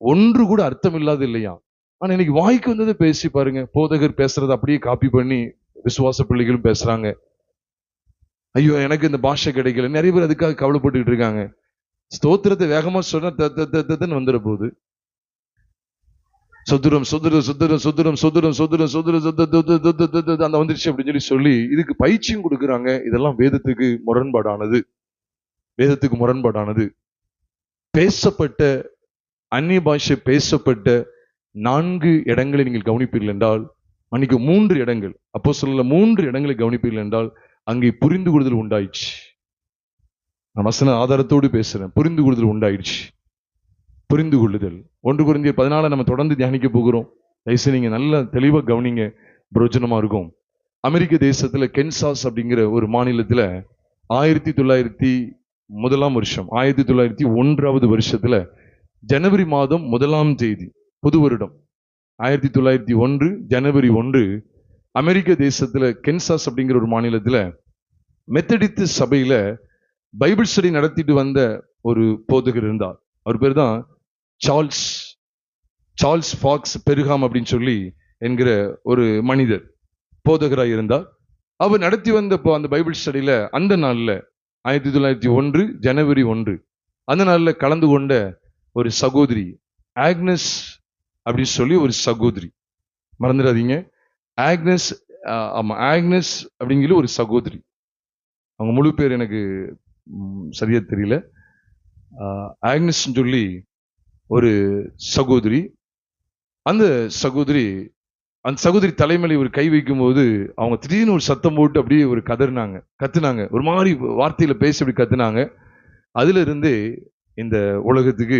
ஒன்று கூட அர்த்தம் இல்லாது இல்லையா. ஆனா இன்னைக்கு வாய்க்கு வந்ததை பேசி பாருங்க. போதகர் பேசுறதை அப்படியே காப்பி பண்ணி விசுவாச பிள்ளைகளும் பேசுறாங்க. ஐயோ எனக்கு இந்த பாஷை கிடைக்கல, நிறைய பேர் அதுக்காக கவலைப்பட்டுக்கிட்டு இருக்காங்க. ஸ்தோத்திரத்தை வேகமா சொன்னா வந்துட போகுது. சொத்துரம் சொத்துரம் சொத்துரம் சொத்துரம் சொத்துரம் சொத்துரம் சொத்துரம் அந்த வந்துருச்சு அப்படின்னு சொல்லி இதுக்கு பயிற்சியும் கொடுக்குறாங்க. இதெல்லாம் வேதத்துக்கு முரண்பாடானது. பேசப்பட்ட அந்நிய பாஷை பேசப்பட்ட 4 இடங்களை நீங்கள் கவனிப்பீர்கள் என்றால், அன்னைக்கு 3 இடங்கள், அப்போஸ்தலர்ல 3 இடங்களை கவனிப்பீர்கள் என்றால் அங்கே புரிந்து கொள்ளுதல் உண்டாயிடுச்சு. நான் வசன ஆதாரத்தோடு பேசுறேன். புரிந்து கொள்ளுதல் உண்டாயிடுச்சு. புரிந்து கொள்ளுதல் 1 கொரிந்தியர் 14 நம்ம தொடர்ந்து தியானிக்க போகிறோம். தயவுசெய்து நீங்க நல்லா தெளிவா கவனிங்க, பிரயோஜனமா இருக்கும். அமெரிக்க தேசத்துல கென்சாஸ் அப்படிங்கிற ஒரு மாநிலத்துல 1901 வருஷத்துல ஜனவரி மாதம் 1ஆம் தேதி, புது வருடம் 1901 ஜனவரி 1, அமெரிக்க தேசத்துல கென்சாஸ் அப்படிங்கிற ஒரு மாநிலத்துல மெத்தடிஸ்ட் சபையில பைபிள் ஸ்டடி நடத்திட்டு வந்த ஒரு போதகர் இருந்தார். அவர் பேர் தான் சார்ல்ஸ் ஃபாக்ஸ் பெருகாம் அப்படின்னு சொல்லி என்கிற ஒரு மனிதர் போதகராக இருந்தார். அவர் நடத்தி வந்தப்போ அந்த பைபிள் ஸ்டடியில அந்த நாள்ல 1901 ஜனவரி 1 அந்த நாள்ல கலந்து கொண்ட ஒரு சகோதரி ஆக்னஸ் அப்படின்னு சொல்லி ஒரு சகோதரி, மறந்துடாதீங்க, ஆக்னஸ். ஆமா, ஆக்னஸ் அப்படிங்கிற ஒரு சகோதரி. அவங்க முழு பேர் எனக்கு சரியா தெரியல. ஆக்னஸ் சொல்லி ஒரு சகோதரி. அந்த சகோதரி தலைமையில ஒரு கை வைக்கும் போது அவங்க திடீர்னு ஒரு சத்தம் போட்டு அப்படியே ஒரு கத்துனாங்க, ஒரு மாதிரி வார்த்தையில பேசி அப்படி கத்துனாங்க. அதுல இருந்து இந்த உலகத்துக்கு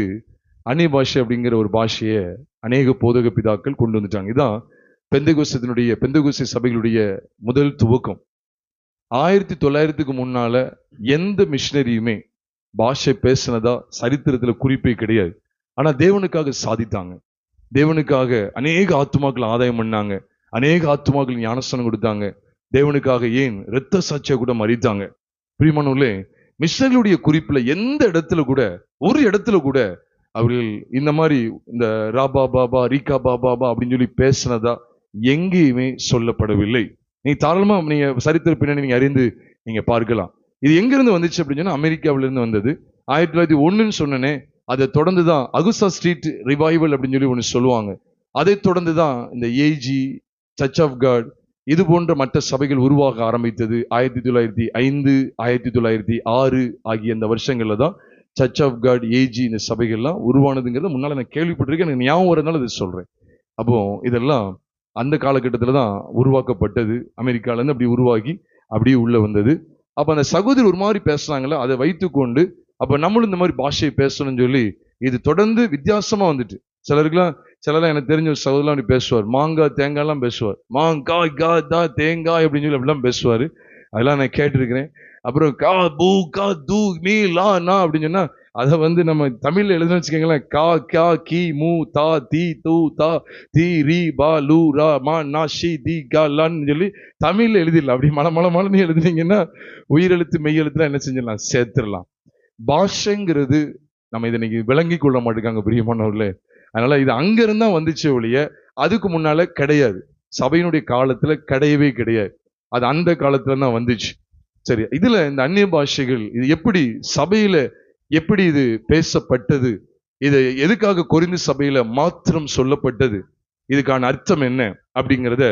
அந்நிய பாஷை அப்படிங்கிற ஒரு பாஷையை அநேக போதக பிதாக்கள் கொண்டு வந்துட்டாங்க. இதான் பெந்தேகோஸ்தே சபைகளுடைய முதல் துவக்கம். 1900க்கு முன்னால எந்த மிஷினரியுமே பாஷை பேசினதா சரித்திரத்துல குறிப்பே கிடையாது. ஆனா தேவனுக்காக சாதித்தாங்க. தேவனுக்காக அநேக ஆத்துமாக்கள் ஆதாயம் பண்ணாங்க, அநேக ஆத்துமாக்கள் ஞானஸ்தானம் கொடுத்தாங்க. தேவனுக்காக ஏன் இரத்த சாட்சியா கூட மறித்தாங்க. பிரியமானவர்களே, மிஷனரியுடைய குறிப்புல எந்த இடத்துல கூட, ஒரு இடத்துல கூட அவர்கள் இந்த மாதிரி இந்த ராபா பாபா ரீகா பாபா அப்படின்னு சொல்லி பேசினதா எங்கேயுமே சொல்லப்படவில்லை. நீங்க தாராளமா நீங்க சரித்திர பின்னணி நீங்க அறிந்து நீங்க பார்க்கலாம். இது எங்க இருந்து வந்துச்சு அப்படின்னு சொன்னா அமெரிக்காவில இருந்து வந்தது. 1901 சொன்னனே, அதை தொடர்ந்துதான் அகுஸ்டா ஸ்ட்ரீட் ரிவைவல் அப்படின்னு சொல்லி ஒன்று சொல்லுவாங்க. அதை தொடர்ந்துதான் இந்த ஏஜி, சர்ச் ஆஃப் காட், இது போன்ற மற்ற சபைகள் உருவாக ஆரம்பித்தது. 1905 1906 ஆகிய இந்த வருஷங்கள்ல தான் சர்ச் ஆஃப் காட், ஏஜி, இந்த சபைகள்லாம் உருவானதுங்கிறத முன்னால நான் கேள்விப்பட்டிருக்கேன். எனக்கு ஞாபகம் வரதுனால இதை சொல்றேன். அப்போ இதெல்லாம் அந்த காலகட்டத்தில் தான் உருவாக்கப்பட்டது. அமெரிக்கால இருந்து அப்படி உருவாகி அப்படியே உள்ள வந்தது. அப்ப அந்த சகோதரி ஒரு மாதிரி பேசுறாங்களா, அதை வைத்துக்கொண்டு அப்ப நம்மளும் இந்த மாதிரி பாஷையை பேசணும்னு சொல்லி இது தொடர்ந்து வித்தியாசமா வந்துட்டு, சிலர்லாம் எனக்கு தெரிஞ்ச ஒரு சகோதரலாம் அப்படி பேசுவார். மாங்காய் தேங்காய் எல்லாம் பேசுவார். மாங்காய் கா தா தேங்காய் அப்படின்னு சொல்லி அப்படிலாம் பேசுவாரு. அதெல்லாம் நான் கேட்டிருக்கிறேன். அப்புறம் கா பூ கா தூ மீ லா நா அப்படின்னு சொன்னா அதை நம்ம தமிழ்ல எழுதுன்னு வச்சுக்கோங்களேன். கா கா கி மூ தா தி தூ தா தி ரி பா லூ ரா மா நா ஷி தி கா லான்னு சொல்லி தமிழ்ல எழுதிடலாம். அப்படி மலமளன்னு எழுதுனீங்கன்னா உயிரெழுத்து மெய்யெழுத்துலாம் என்ன செஞ்சிடலாம், சேர்த்துடலாம். பாஷைங்கிறது நம்ம இதை இன்னைக்கு விளங்கி கொள்ள மாட்டேங்காங்க பிரியமானவர்களே. அதனால இது அங்க இருந்தா வந்துச்சு ஒழிய அதுக்கு முன்னால கிடையாது. சபையினுடைய காலத்துல கிடையவே கிடையாது. அது அந்த காலத்துல தான் வந்துச்சு. சரி, இதுல இந்த அந்நிய பாஷைகள் இது எப்படி சபையில எப்படி இது பேசப்பட்டது, இது எதுக்காக கொரிந்து சபையில மாத்திரம் சொல்லப்பட்டது, இதுக்கான அர்த்தம் என்ன அப்படிங்கிறத,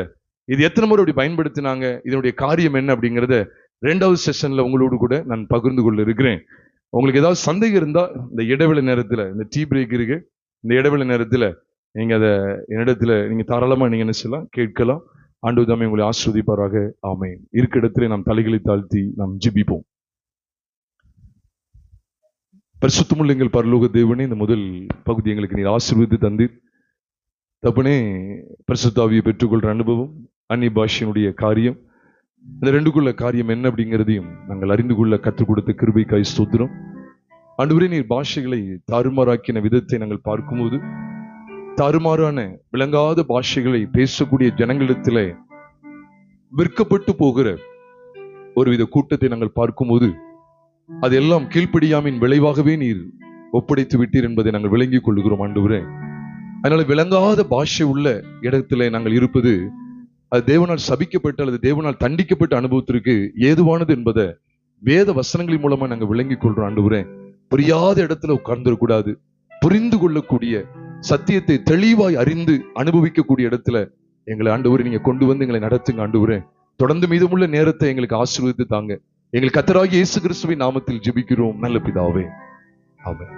இது எத்தனை முறை அப்படி பயன்படுத்தினாங்க, இதனுடைய காரியம் என்ன அப்படிங்கிறத 2வது செஷன்ல உங்களோடு கூட நான் பகிர்ந்து கொள்ள இருக்கிறேன். உங்களுக்கு ஏதாவது சந்தேகம் இருந்தா இந்த இடைவெளி நேரத்துல, இந்த டீ பிரேக் இருக்கு, இந்த இடைவெளி நேரத்துல நீங்க அதை என்னிடத்துல நீங்க தாராளமா நீங்க என்ன செய்யலாம், கேட்கலாம். ஆண்டவர் தாமே உங்களை ஆசீர்வதிப்பாராக. ஆமென். இருக்க இடத்திலே நாம் தலைகளை தாழ்த்தி நாம் ஜெபிப்போம். பரிசுத்தமுள்ள எங்கள் பரலோக தேவனே, இந்த முதல் பகுதி எங்களுக்கு நீர் ஆசீர்வதித்து தந்து தப்பனே, பரிசுத்த ஆவியை பெற்றுக்கொள்ற அனுபவம், அந்நிய பாஷையினுடைய காரியம், இந்த ரெண்டுக்குள்ள காரியம் என்ன அப்படிங்கிறதையும் நாங்கள் அறிந்து கொள்ள கற்றுக் கொடுத்த கிருபைக்காய் ஸ்தோத்திரம். ஆண்டவரே, நீர் பாஷைகளை தாறுமாறாக்கின விதத்தை நாங்கள் பார்க்கும்போது, தாறுமாறான விளங்காத பாஷைகளை பேசக்கூடிய ஜனங்களிடத்திலே விற்கப்பட்டு போகிற ஒருவித கூட்டத்தை நாங்கள் பார்க்கும்போது, அதெல்லாம் கீழ்ப்படியாமின் விளைவாகவே நீர் ஒப்படைத்து விட்டீர் என்பதை நாங்கள் விளங்கிக் கொள்கிறோம் ஆண்டவரே. அதனால விளங்காத பாஷை உள்ள இடத்துல நாங்கள் இருப்பது அது தேவனால் சபிக்கப்பட்டு அல்லது தேவனால் தண்டிக்கப்பட்ட அனுபவத்திற்கு ஏதுவானது என்பதை வேத வசனங்களின் மூலமா நாங்கள் விளங்கிக் கொள்றோம் ஆண்டவரே. புரியாத இடத்துல உட்கார்ந்துடக்கூடாது. புரிந்து கொள்ளக்கூடிய சத்தியத்தை தெளிவாய் அறிந்து அனுபவிக்கக்கூடிய இடத்துல எங்களை ஆண்டவரே நீங்க கொண்டு வந்து எங்களை நடத்துங்க ஆண்டவரே. தொடர்ந்து மீதமுள்ள நேரத்தை எங்களுக்கு ஆசீர்வதித்து தாங்க. எங்கள் கர்த்தராகிய இயேசு கிறிஸ்துவின் நாமத்தில் ஜெபிக்கிறோம் நல்ல பிதாவே. ஆமென்.